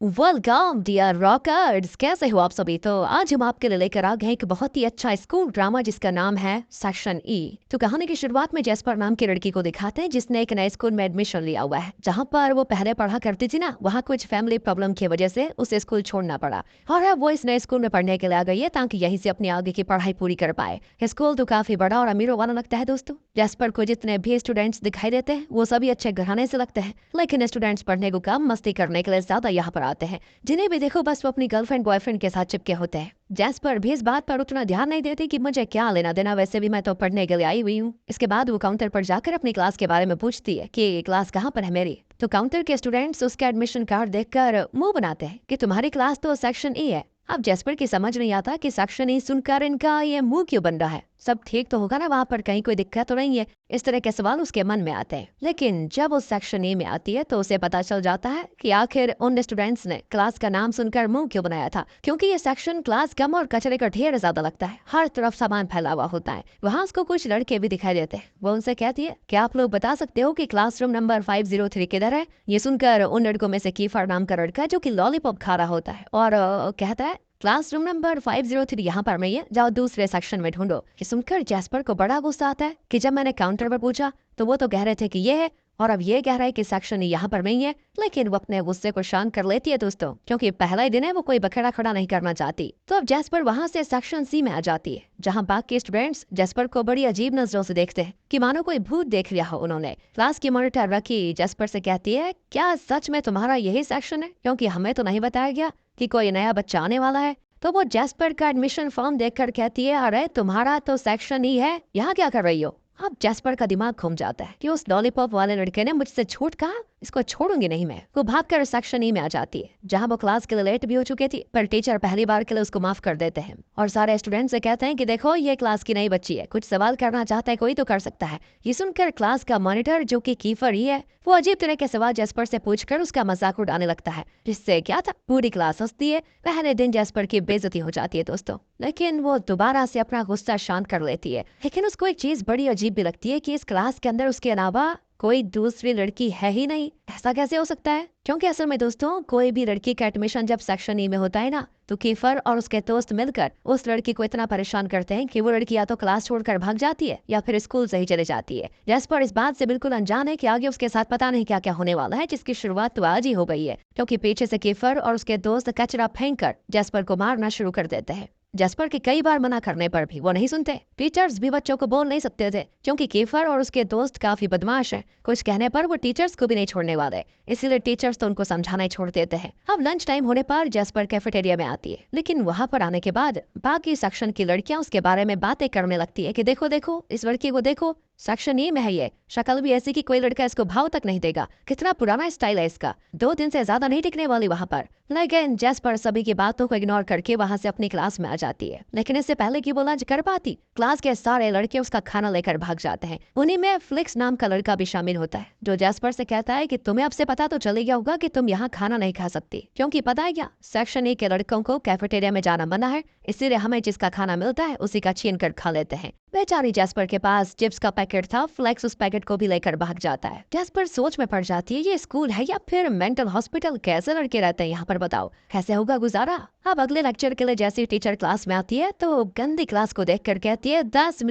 Welcome dear rockers, कैसे हो आप सभी। तो आज हम आपके लिए लेकर आ गए एक बहुत ही अच्छा स्कूल ड्रामा जिसका नाम है सेक्शन ई। तो कहानी की शुरुआत में जेस्पर नाम की लड़की को दिखाते हैं जिसने एक नए स्कूल में एडमिशन लिया हुआ है। जहां पर वो पहले पढ़ा करती थी ना, वहाँ कुछ फैमिली प्रॉब्लम की वजह से उसे स्कूल छोड़ना पड़ा और अब वो इस नए स्कूल में पढ़ने के लिए आ गई है ताकि यहीं से अपनी आगे की पढ़ाई पूरी कर पाए। स्कूल तो काफी बड़ा और अमीरों वाला लगता है दोस्तों। जेस्पर को जितने भी स्टूडेंट्स दिखाई देते हैं वो सभी अच्छे घराने से लगते हैं, लेकिन स्टूडेंट्स पढ़ने को कम, मस्ती करने के लिए ज्यादा यहाँ पर आते हैं। जिन्हें भी देखो बस वो अपनी गर्लफ्रेंड बॉयफ्रेंड के साथ चिपके होते हैं। जैस्पर भी इस बात पर उतना ध्यान नहीं देती कि मुझे क्या लेना देना, वैसे भी मैं तो पढ़ने के लिए आई हुई हूँ। इसके बाद वो काउंटर पर जाकर अपनी क्लास के बारे में पूछती है कि क्लास कहाँ पर है मेरी। तो काउंटर के स्टूडेंट्स उसका एडमिशन कार्ड देखकर मुंह बनाते हैं कि तुम्हारी क्लास तो सेक्शन ई है। अब जेस्पर की समझ नहीं आता कि सेक्शन ई सुनकर इनका ये मुंह क्यों बन रहा है। सब ठीक तो होगा ना, वहाँ पर कहीं कोई दिक्कत तो नहीं है। इस तरह के सवाल उसके मन में आते हैं। लेकिन जब वो सेक्शन ए में आती है तो उसे पता चल जाता है कि आखिर उन स्टूडेंट्स ने क्लास का नाम सुनकर मुंह क्यों बनाया था, क्योंकि ये सेक्शन क्लास गम और कचरे का ढेर ज्यादा लगता है। हर तरफ सामान फैला हुआ होता है। वहाँ उसको कुछ लड़के भी दिखाई देते हैं। वो उनसे कहती है, क्या आप लोग बता सकते हो कि क्लासरूम नंबर 503 किधर है। ये सुनकर उन लड़कों में से कीफर नाम का लड़का जो कि लॉलीपॉप खा रहा होता है और कहता है, क्लासरूम नंबर 503 यहाँ पर नहीं है, जाओ दूसरे सेक्शन में ढूंढो। ये सुनकर जैस्पर को बड़ा गुस्सा आता है कि जब मैंने काउंटर पर पूछा तो वो तो कह रहे थे कि ये है, और अब ये कह रहा है कि सेक्शन यहाँ पर नहीं है। लेकिन वो अपने गुस्से को शांत कर लेती है दोस्तों, क्योंकि पहला ही दिन है, वो कोई बखेड़ा खड़ा नहीं करना चाहती। तो अब जैस्पर वहाँ से सेक्शन सी में आ जाती है, जहाँ बाकी स्टूडेंट्स जैस्पर को बड़ी अजीब नजरों से देखते हैं कि मानो कोई भूत देख लिया हो उन्होंने। क्लास की मॉनिटर रखी जैस्पर से कहती है, क्या सच में तुम्हारा यही सेक्शन है, क्योंकि हमें तो नहीं बताया गया कि कोई नया बच्चा आने वाला है। तो वो जैस्पर का एडमिशन फॉर्म देखकर कहती है, अरे तुम्हारा तो सेक्शन ही है, यहाँ क्या कर रही हो। अब जैस्पर का दिमाग घूम जाता है कि उस लॉलीपॉप वाले लड़के ने मुझसे छूट कहा, इसको छोड़ूंगी नहीं मैं। वो भागकर सेक्शन ई में आ जाती है, जहाँ वो क्लास के लिए लेट भी हो चुकी थी, पर टीचर पहली बार के लिए उसको माफ कर देते हैं और सारे स्टूडेंट से कहते हैं कि देखो ये क्लास की नई बच्ची है, कुछ सवाल करना चाहता है कोई तो कर सकता है। ये सुनकर क्लास का मॉनिटर जो कि कीफर ही है, वो अजीब तरह के सवाल जैस्पर से पूछकर उसका मजाक उड़ाने लगता है, जिससे क्या था पूरी क्लास हंसती है। पहले दिन जैस्पर की बेइज्जती हो जाती है दोस्तों, लेकिन वो दोबारा से अपना गुस्सा शांत कर लेती है। लेकिन उसको एक चीज बड़ी अजीब भी लगती है कि इस क्लास के अंदर उसके अलावा कोई दूसरी लड़की है ही नहीं। ऐसा कैसे हो सकता है, क्योंकि असल में दोस्तों कोई भी लड़की का एडमिशन जब सेक्शन ई में होता है ना, तो कीफर और उसके दोस्त मिलकर उस लड़की को इतना परेशान करते हैं कि वो लड़की या तो क्लास छोड़कर भाग जाती है या फिर स्कूल से ही चले जाती है। जैस्पर इस बात से बिल्कुल अनजान है कि आगे उसके साथ पता नहीं क्या क्या होने वाला है, जिसकी शुरुआत तो आज ही हो गई है, क्योंकि पीछे से कीफर और उसके दोस्त कचरा फेंक कर जैस्पर को मारना शुरू कर देते हैं। जैस्पर के कई बार मना करने पर भी वो नहीं सुनते। टीचर्स भी बच्चों को बोल नहीं सकते थे, क्योंकि कीफर और उसके दोस्त काफी बदमाश हैं। कुछ कहने पर वो टीचर्स को भी नहीं छोड़ने वाले, इसीलिए टीचर्स तो उनको समझाना ही छोड़ देते हैं। अब लंच टाइम होने पर जैस्पर कैफेटेरिया में आती है, लेकिन वहाँ पर आने के बाद बाकी सेक्शन की लड़कियां उसके बारे में बातें करने लगती है कि देखो देखो इस लड़की को देखो, सेक्शन ई में है ये, शक्ल भी ऐसी कि कोई लड़का इसको भाव तक नहीं देगा, कितना पुराना स्टाइल है इसका, 2 दिन से ज्यादा नहीं टिकने वाली वहाँ पर। लेकिन जैस्पर सभी की बातों को इग्नोर करके वहाँ से अपनी क्लास में आ जाती है। लेकिन इससे पहले कि वो लंच कर पाती, क्लास के सारे लड़के उसका खाना लेकर भाग जाते हैं। उन्हीं में फ्लिक्स नाम का लड़का भी शामिल होता है, जो जैस्पर से कहता है कि तुम्हें अब से पता तो चल गया होगा कि तुम यहाँ खाना नहीं खा सकती, क्योंकि पता है क्या, सेक्शन ए के लड़कों को कैफेटेरिया में जाना मना है, इसीलिए हमें जिसका खाना मिलता है उसी का छीन कर खा लेते हैं। बेचारी जैस्पर के पास चिप्स का पैकेट था, फ्लेक्स उस पैकेट को भी लेकर भाग जाता है। जैस्पर सोच में पड़ जाती है, ये स्कूल है या फिर मेंटल हॉस्पिटल, कैसे लड़के रहते हैं यहाँ पर, बताओ कैसे होगा गुजारा। अब अगले लेक्चर के लिए जैसे ही टीचर क्लास में आती है तो गंदी क्लास को देखकर कहती है, 10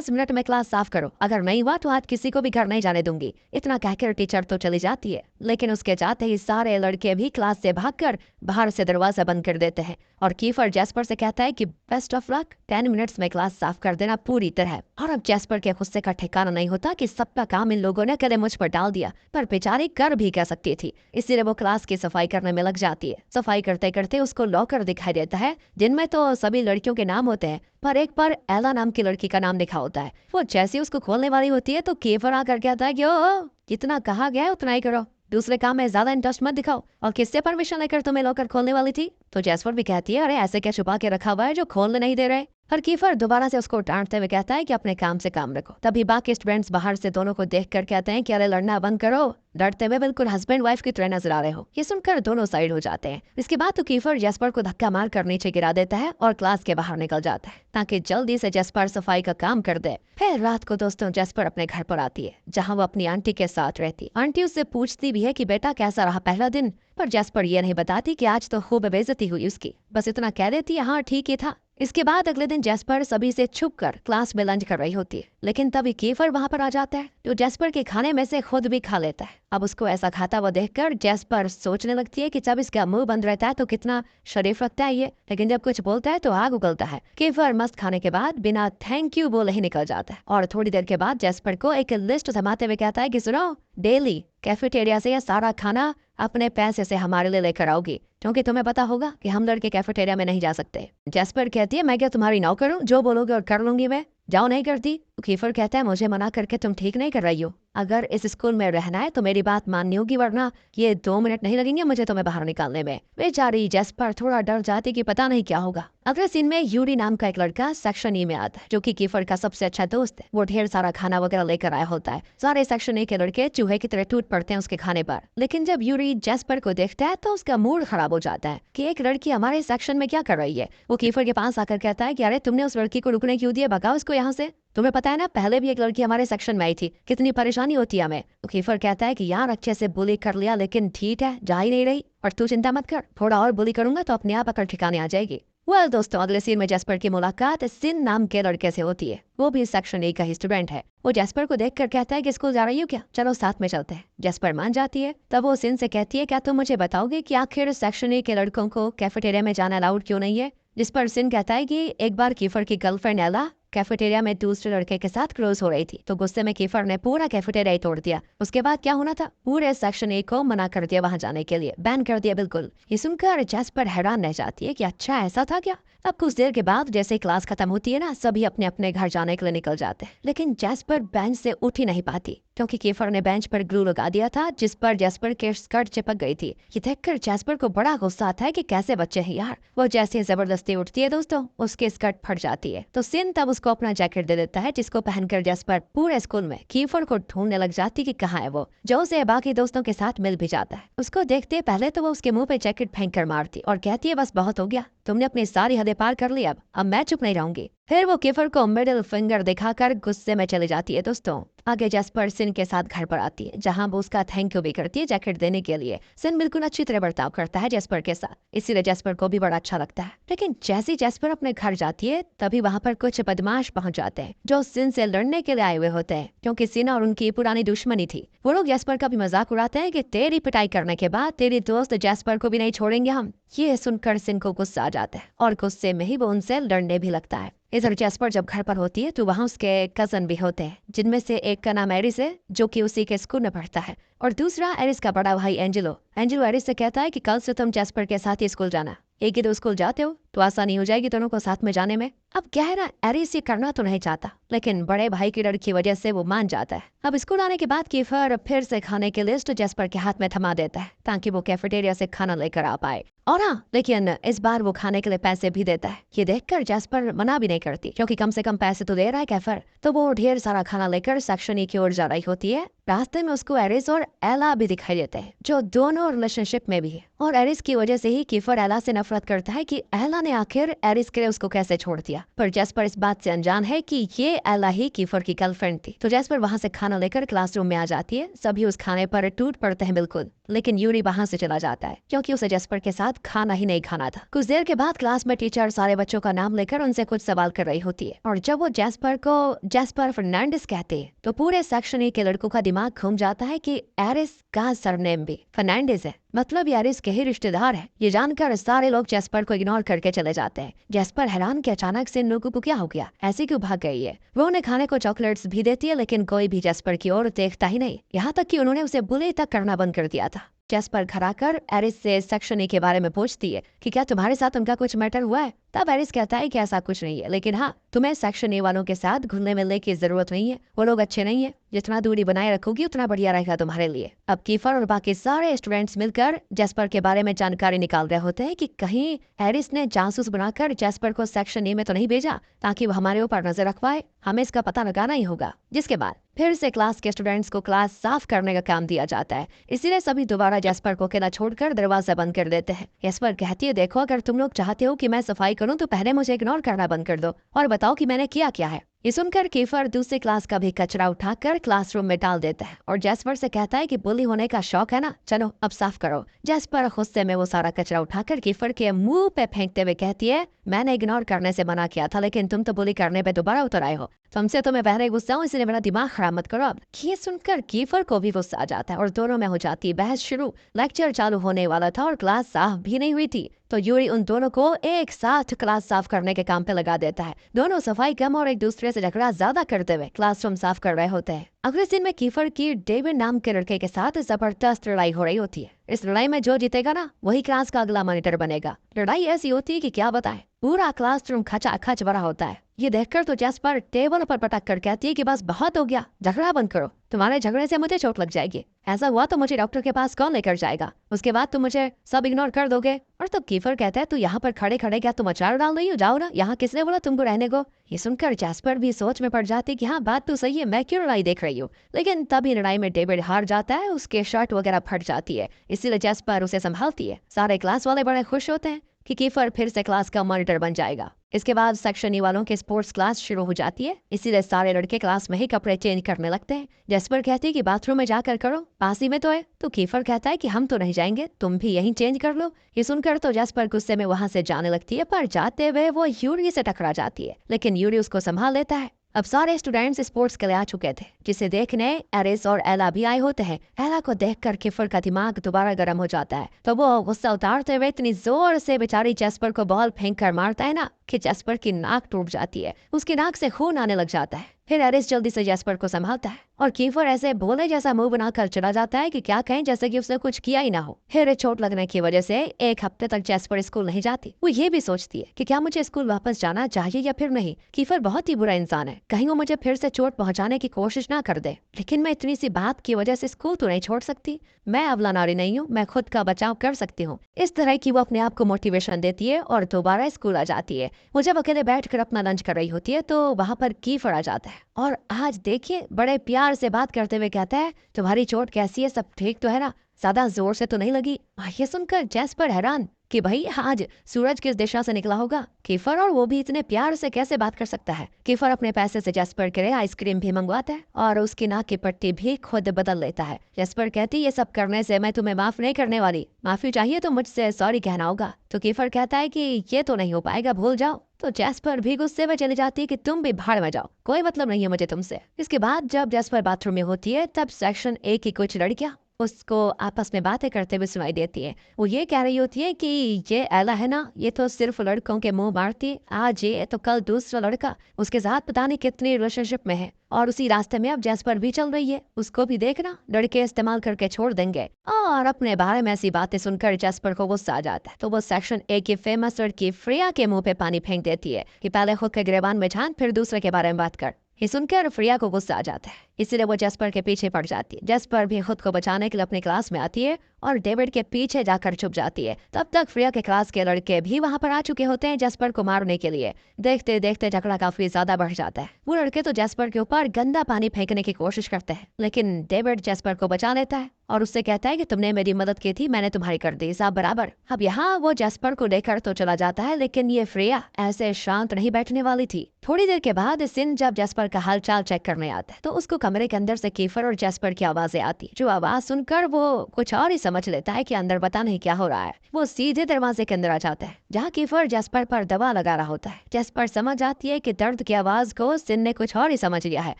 मिनट में क्लास साफ करो, अगर नहीं हुआ तो आज किसी को भी घर नहीं जाने दूंगी। इतना कहकर टीचर तो चली जाती है, लेकिन उसके जाते ही सारे लड़के भी क्लास से भागकर बाहर से दरवाजा बंद कर देते हैं। और कीफर जैस्पर से कहता है कि बेस्ट ऑफ लक, 10 मिनट्स में क्लास साफ कर देना पूरी तरह। और अब जैस्पर के गुस्से का ठिकाना नहीं होता कि सबका काम इन लोगों ने कदे मुझ पर डाल दिया, पर बेचारी कर भी कह सकती थी, इसीलिए वो क्लास की सफाई करने में लग जाती है। सफाई करते करते उसको लॉकर दिखाई देता है, जिनमें तो सभी लड़कियों के नाम होते हैं, पर एक पर एला नाम की लड़की का नाम लिखा होता है। वो जैसे उसको खोलने वाली होती है तो कीफर आकर कहता है कि ओ, जितना कहा गया है उतना ही करो, दूसरे काम में ज्यादा इंटरेस्ट मत दिखाओ, और किससे परमिशन लेकर तुम्हें लॉकर खोलने वाली थी। तो जैस्पर भी कहती है, अरे ऐसे क्या छुपा के रखा हुआ है जो खोलने नहीं दे रहे। और कीफर दोबारा से उसको डांटते हुए कहता है कि अपने काम से काम रखो। तभी बाकी स्टूडेंट्स बाहर से दोनों को देखकर कहते हैं कि अरे लड़ना बंद करो, डरते हुए बिल्कुल हस्बैंड वाइफ की तरह नजर आ रहे हो। ये सुनकर दोनों साइड हो जाते हैं। इसके बाद तो कीफर जेस्पर को धक्का मार कर नीचे गिरा देता है और क्लास के बाहर निकल जाता है ताकि जल्दी से जेस्पर सफाई का काम कर दे। फिर रात को दोस्तों जेस्पर अपने घर पर आती है जहाँ वो अपनी आंटी के साथ रहती। आंटी उससे पूछती भी है कि बेटा कैसा रहा पहला दिन, पर जेस्पर ये नहीं बताती कि आज तो खूब बेइज्जती हुई उसकी, बस इतना कह देती है हाँ ठीक ही था। इसके बाद अगले दिन जेस्पर सभी से छुपकर क्लास में लंच कर रही होती है, लेकिन तभी कीफर वहां पर आ जाता है जो जेस्पर के खाने में से खुद भी खा लेता है। अब उसको ऐसा खाता हुआ देखकर जेस्पर सोचने लगती है कि जब इसका मुंह बंद रहता है तो कितना शरीफ लगता है ये, लेकिन जब कुछ बोलता है तो आग उगलता है। कीफर मस्त खाने के बाद बिना थैंक यू बोले ही निकल जाता है और थोड़ी देर के बाद जेस्पर को एक लिस्ट थमाते हुए कहता है कि सुनो, डेली कैफेटेरिया से यह सारा खाना अपने पैसे से हमारे लिए लेकर आओगी, क्योंकि तुम्हें पता होगा कि हम लड़के कैफेटेरिया में नहीं जा सकते। जेस्पर कहती है मैं क्या तुम्हारी नौकर हूँ, जो बोलोगे और कर लूंगी मैं, जाओ नहीं करती। तो कीफर कहता है मुझे मना करके तुम ठीक नहीं कर रही हो, अगर इस स्कूल में रहना है तो मेरी बात माननी होगी, वरना ये 2 मिनट नहीं लगेंगे मुझे तुम्हें बाहर निकालने में। बेचारी जेस्पर थोड़ा डर जाती कि पता नहीं क्या होगा। अगले सीन में यूरी नाम का एक लड़का सेक्शन ई में आता है जो कि कीफर का सबसे अच्छा दोस्त है। वो ढेर सारा खाना वगैरह लेकर आया होता है। सारे सेक्शन ए के लड़के चूहे की तरह टूट पड़ते हैं उसके खाने पर, लेकिन जब यूरी जेस्पर को देखता है तो उसका मूड खराब हो जाता है कि एक लड़की हमारे सेक्शन में क्या कर रही है। वो कीफर के पास आकर कहता है कि अरे तुमने उस लड़की को रुकने क्यों दिया, भगाओ इसको यहाँ से। तुम्हें पता है ना पहले भी एक लड़की हमारे सेक्शन में आई थी, कितनी परेशानी होती है हमें। तो कीफर कहता है कि यार अच्छे से बुली कर लिया, लेकिन ठीक है जा ही नहीं रही, और तू चिंता मत कर, थोड़ा और बुली करूंगा तो अपने आप अकड़ ठिकाने आ जाएगी। दोस्तों अगले सीन में जेस्पर की मुलाकात सिन नाम के लड़के से होती है। वो भी सेक्शन ए का ही स्टूडेंट है। वो जेस्पर को देखकर कहता है कि स्कूल जा रही हो क्या, चलो साथ में चलते हैं। जेस्पर मान जाती है। तब वो सिन से कहती है क्या तुम मुझे बताओगे कि आखिर सेक्शन ए के लड़कों को कैफेटेरिया में जाना अलाउड क्यों नहीं है। जिस पर सिन कहता है कि एक बार कीफर की गर्लफ्रेंड एला कैफेटेरिया में दूसरे लड़के के साथ क्लोज हो रही थी, तो गुस्से में कीफर ने पूरा कैफेटेरिया ही तोड़ दिया। उसके बाद क्या होना था, पूरे सेक्शन ए को मना कर दिया वहां जाने के लिए, बैन कर दिया बिल्कुल। ये सुनकर जेस्पर हैरान रह जाती है कि अच्छा ऐसा था क्या। अब कुछ देर के बाद जैसे क्लास खत्म होती है ना, सभी अपने अपने घर जाने के लिए निकल जाते हैं, लेकिन जेस्पर बेंच से उठ ही नहीं पाती क्योंकि कीफर ने बेंच पर ग्लू लगा दिया था जिस पर जेस्पर के स्कर्ट चिपक गई थी। ये देखकर जेस्पर को बड़ा गुस्सा आता है कि कैसे बच्चे हैं यार। वो जैसे जबरदस्ती उठती है दोस्तों, उसके स्कर्ट फट जाती है। तो सिन तब उसको अपना जैकेट दे देता है जिसको पहनकर जेस्पर पूरे स्कूल में कीफर को ढूंढने लग जाती कि कहाँ है वो, जो उसे बाकी दोस्तों के साथ मिल भी जाता है। उसको देखते पहले तो वो उसके मुंह पे जैकेट फेंक कर मारती और कहती है बस बहुत हो गया, तुमने अपनी सारी हदें पार कर ली, अब मैं चुप नहीं रहूंगी। फिर वो कीफर को मिडिल फिंगर दिखाकर गुस्से में चली जाती है। दोस्तों आगे जेस्पर सिन के साथ घर पर आती है जहां वो उसका थैंक यू भी करती है जैकेट देने के लिए। सिन बिल्कुल अच्छी तरह बर्ताव करता है जेस्पर के साथ, इसीलिए जेस्पर को भी बड़ा अच्छा लगता है। लेकिन जैसे जेस्पर अपने घर जाती है तभी वहां पर कुछ बदमाश पहुंच जाते हैं जो सिन से लड़ने के लिए आए हुए होते हैं, क्योंकि सिन और उनकी पुरानी दुश्मनी थी। वो लोग जेस्पर का भी मजाक उड़ाते हैं कि तेरी पिटाई करने के बाद तेरी दोस्त जेस्पर को भी नहीं छोड़ेंगे हम। ये सुनकर सिन को गुस्सा आ जाता है और गुस्से में ही वो उनसे लड़ने भी लगता है। इधर जेस्पर जब घर पर होती है तो वहाँ उसके कजन भी होते हैं, जिनमें से एक का नाम एरिस है जो कि उसी के स्कूल में पढ़ता है, और दूसरा एरिस का बड़ा भाई एंजेलो। एंजेलो एरिस से कहता है कि कल से तुम जेस्पर के साथ ही स्कूल जाना, एक ही तो स्कूल जाते हो तो आसानी हो जाएगी दोनों को साथ में जाने में। अब क्या है ना, एरिस ये करना तो नहीं चाहता, लेकिन बड़े भाई की डर की वजह से वो मान जाता है। अब स्कूल आने के बाद कीफर फिर से खाने की लिस्ट जेस्पर के हाथ में थमा देता है ताकि वो कैफेटेरिया से खाना लेकर आ पाए। और हाँ, लेकिन इस बार वो खाने के लिए पैसे भी देता है। ये देखकर जेस्पर मना भी नहीं करती क्योंकि कम से कम पैसे तो दे रहा है कैफर। तो वो ढेर सारा खाना लेकर सेक्शन ई की ओर जा रही होती है। रास्ते में उसको एरिस और एला भी दिखाई देते हैं जो दोनों रिलेशनशिप में भी है, और एरिस की वजह से ही कीफर एला से नफरत करता है कि एला ने आखिर एरिस के लिए उसको कैसे छोड़ दिया। पर जेस्पर इस बात से अनजान है कि ये एला ही कीफर की गर्लफ्रेंड थी। तो जेस्पर वहाँ से खाना लेकर क्लासरूम में आ जाती है। सभी उस खाने पर टूट पड़ते हैं बिल्कुल, लेकिन यूरी वहाँ से चला जाता है क्योंकि उसे जेस्पर के साथ खाना ही नहीं खाना था। कुछ देर के बाद क्लास में टीचर सारे बच्चों का नाम लेकर उनसे कुछ सवाल कर रही होती है, और जब वो जेस्पर को जेस्पर फर्नांडिस कहते हैं तो पूरे सेक्शन ए के लड़कों का दिमाग घूम जाता है कि एरिस का सरनेम भी फर्नांडिस है, मतलब ये एरिस के ही रिश्तेदार है। ये जानकर सारे लोग जेस्पर को इग्नोर करके चले जाते हैं। जेस्पर हैरान कि अचानक से इन लोगों को क्या हो गया, ऐसे क्यों भाग गई है। वो उन्हें खाने को चॉकलेट्स भी देती है, लेकिन कोई भी जेस्पर की ओर देखता ही नहीं, यहाँ तक कि उन्होंने उसे बुले तक करना बंद कर दिया था। जेस्पर घर आकर एरिस से सेक्शन ए के बारे में पूछती है कि क्या तुम्हारे साथ उनका कुछ मैटर हुआ है। तब एरिस कहता है कि ऐसा कुछ नहीं है, लेकिन हाँ, तुम्हें सेक्शन ए वालों के साथ घुलने मिलने की जरूरत नहीं है, वो लोग अच्छे नहीं है। जितना दूरी बनाए रखोगी उतना बढ़िया रहेगा तुम्हारे लिए। अब कीफर और बाकी सारे स्टूडेंट्स मिलकर जेस्पर के बारे में जानकारी निकाल रहे होते हैं कि कहीं एरिस ने जासूस बनाकर जेस्पर को सेक्शन ए में तो नहीं भेजा ताकि वो हमारे ऊपर नजर रखवाए। हमें इसका पता लगाना ही होगा। जिसके बाद फिर से क्लास के स्टूडेंट्स को क्लास साफ करने का काम दिया जाता है। इसीलिए सभी दोबारा जेस्पर को अकेला छोड़कर दरवाजा बंद कर देते हैं। जेस्पर कहती है, देखो अगर तुम लोग चाहते हो कि मैं सफाई करूं तो पहले मुझे इग्नोर करना बंद कर दो और बताओ कि मैंने किया क्या है। ये सुनकर कीफर दूसरे क्लास का भी कचरा उठाकर क्लासरूम में डाल देता है और जेस्पर से कहता है कि बुली होने का शौक है ना, चलो अब साफ करो। जेस्पर गुस्से में वो सारा कचरा उठाकर कीफर के मुंह पे फेंकते हुए कहती है, मैंने इग्नोर करने से मना किया था, लेकिन तुम तो बुली करने पे दोबारा उतर आए हो। तुमसे तो मैं पहले गुस्सा हूँ, इसलिए मेरा दिमाग खराब मत करो। अब ये सुनकर कीफर को भी गुस्सा आ जाता है और दोनों में हो जाती है बहस शुरू। लेक्चर चालू होने वाला था और क्लास साफ भी नहीं हुई थी, तो यूरी उन दोनों को एक साथ क्लास साफ करने के काम पे लगा देता है। दोनों सफाई कम और एक दूसरे से झगड़ा ज्यादा करते हुए क्लासरूम साफ कर रहे होते हैं। अगले दिन में कीफर की डेविड नाम के लड़के के साथ जबरदस्त लड़ाई हो रही होती है। इस लड़ाई में जो जीतेगा ना, वही क्लास का अगला मॉनिटर बनेगा। लड़ाई ऐसी होती है कि क्या बताएं, पूरा क्लासरूम खचाखच भरा होता है। ये देखकर तो जेस्पर टेबल पर पटक कर कहती है कि बस बहुत हो गया, झगड़ा बंद करो, तुम्हारे झगड़े से मुझे चोट लग जाएगी। ऐसा हुआ तो मुझे डॉक्टर के पास कौन लेकर जाएगा, उसके बाद तुम मुझे सब इग्नोर कर दोगे। और तब कीफर कहता है, तू यहाँ पर खड़े खड़े क्या तुम अचार डाल रही हो, जाओ ना, यहाँ किसने बोला तुमको रहने को। ये सुनकर जेस्पर भी सोच में पड़ जाती कि हाँ बात तो सही है, मैं क्यों लड़ाई देख रही हूँ। लेकिन तभी लड़ाई में डेविड हार जाता है, उसके शर्ट वगैरह फट जाती है, इसीलिए जेस्पर उसे संभालती है। सारे क्लास वाले बड़े खुश होते हैं कि कीफर फिर से क्लास का मॉनिटर बन जाएगा। इसके बाद सेक्शन ई वालों की स्पोर्ट्स क्लास शुरू हो जाती है, इसीलिए सारे लड़के क्लास में ही कपड़े चेंज करने लगते हैं। जेस्पर कहती है कि बाथरूम में जाकर करो, पास ही में तो है। तो कीफर कहता है कि हम तो नहीं जाएंगे, तुम भी यहीं चेंज कर लो। ये सुनकर तो जेस्पर गुस्से में वहां से जाने लगती है, पर जाते हुए वो यूरी से टकरा जाती है, लेकिन यूरी उसको संभाल लेता है। अब सारे स्टूडेंट्स स्पोर्ट्स के लिए आ चुके थे, जिसे देखने एरिस और एला भी आए होते हैं। एला को देखकर कीफर का दिमाग दोबारा गर्म हो जाता है, तो वो गुस्सा उतारते हुए इतनी जोर से बेचारी जेस्पर को बॉल फेंक कर मारता है ना कि जेस्पर की नाक टूट जाती है, उसकी नाक से खून आने लग जाता है। फिर एरिस जल्दी से जेस्पर को संभालता है और कीफर ऐसे भोले जैसा मुंह बनाकर चला जाता है कि क्या कहें, जैसे कि उसने कुछ किया ही ना हो। फिर चोट लगने की वजह से एक हफ्ते तक जेस्पर स्कूल नहीं जाती। वो ये भी सोचती है कि क्या मुझे स्कूल वापस जाना चाहिए या फिर नहीं। कीफर बहुत ही बुरा इंसान है, कहीं वो मुझे फिर से चोट पहुंचाने की कोशिश ना कर दे। लेकिन मैं इतनी सी बात की वजह से स्कूल तो नहीं छोड़ सकती, मैं अवला नारी नहीं हूँ, मैं खुद का बचाव कर सकती हूँ। इस तरह की वो अपने आप को मोटिवेशन देती है और दोबारा स्कूल आ जाती है। वो जब अकेले बैठकर अपना लंच कर रही होती है तो वहाँ पर कीफर आ जाता है और आज देखिए बड़े प्यार से बात करते हुए कहता है, तुम्हारी चोट कैसी है, सब ठीक तो है ना, ज्यादा जोर से तो नहीं लगी। ये सुनकर जेस्पर हैरान कि भाई आज सूरज किस दिशा से निकला होगा, कीफर और वो भी इतने प्यार से कैसे बात कर सकता है। कीफर अपने पैसे से जेस्पर के लिए आइसक्रीम भी मंगवाता है और उसकी नाक की पट्टी भी खुद बदल लेता है। जेस्पर कहती, ये सब करने से मैं तुम्हें माफ नहीं करने वाली, माफी चाहिए तो मुझसे सॉरी कहना होगा। तो कीफर कहता है कि ये तो नहीं हो पाएगा, भूल जाओ। तो जेस्पर भी गुस्से में चली जाती है कि तुम भी भाड़ में जाओ, कोई मतलब नहीं है मुझे तुमसे। इसके बाद जब जेस्पर बाथरूम में होती है तब सेक्शन ए की कुछ लड़कियां उसको आपस में बातें करते हुए सुनाई देती है। वो ये कह रही होती है कि ये एला है ना, ये तो सिर्फ लड़कों के मुंह मारती, आज ये तो कल दूसरा लड़का उसके साथ पता नहीं कितनी रिलेशनशिप में है और उसी रास्ते में अब जेस्पर भी चल रही है, उसको भी देखना, लड़के इस्तेमाल करके छोड़ देंगे। और अपने बारे में ऐसी बातें सुनकर जेस्पर को गुस्सा आ जाता है, तो वो सेक्शन ए की फेमस लड़की फ्रिया के मुंह पे पानी फेंक देती है कि पहले खुद के गिरेबान में झांक, फिर दूसरे के बारे में बात कर। ये सुनकर फ्रिया को गुस्सा आ जाता है, इसलिए वो जेस्पर के पीछे पड़ जाती है। जेस्पर भी खुद को बचाने के लिए अपनी क्लास में आती है और डेविड के पीछे जाकर छुप जाती है। तब तक फ्रिया के क्लास के लड़के भी वहां पर आ चुके होते हैं जेस्पर को मारने के लिए। देखते देखते झगड़ा काफी ज्यादा बढ़ जाता है। वो लड़के तो जेस्पर के ऊपर गंदा पानी फेंकने की कोशिश करते हैं, लेकिन डेविड जेस्पर को बचा लेता है और उससे कहता है कि तुमने मेरी मदद की थी, मैंने तुम्हारी कर दी, सब बराबर। अब यहाँ वो जेस्पर को लेकर तो चला जाता है, लेकिन ये फ्रिया ऐसे शांत नहीं बैठने वाली थी। थोड़ी देर के बाद सिन जब जेस्पर का हालचाल चेक करने आता है तो उसको कमरे के अंदर से कीफर और जेस्पर की आवाजें आती, जो आवाज सुनकर वो कुछ और ही समझ लेता है कि अंदर पता नहीं क्या हो रहा है। वो सीधे दरवाजे के अंदर आ जाता है जहाँ कीफर जेस्पर पर दवा लगा रहा होता है। जेस्पर समझ जाती है कि दर्द की आवाज को सिन ने कुछ और ही समझ लिया है,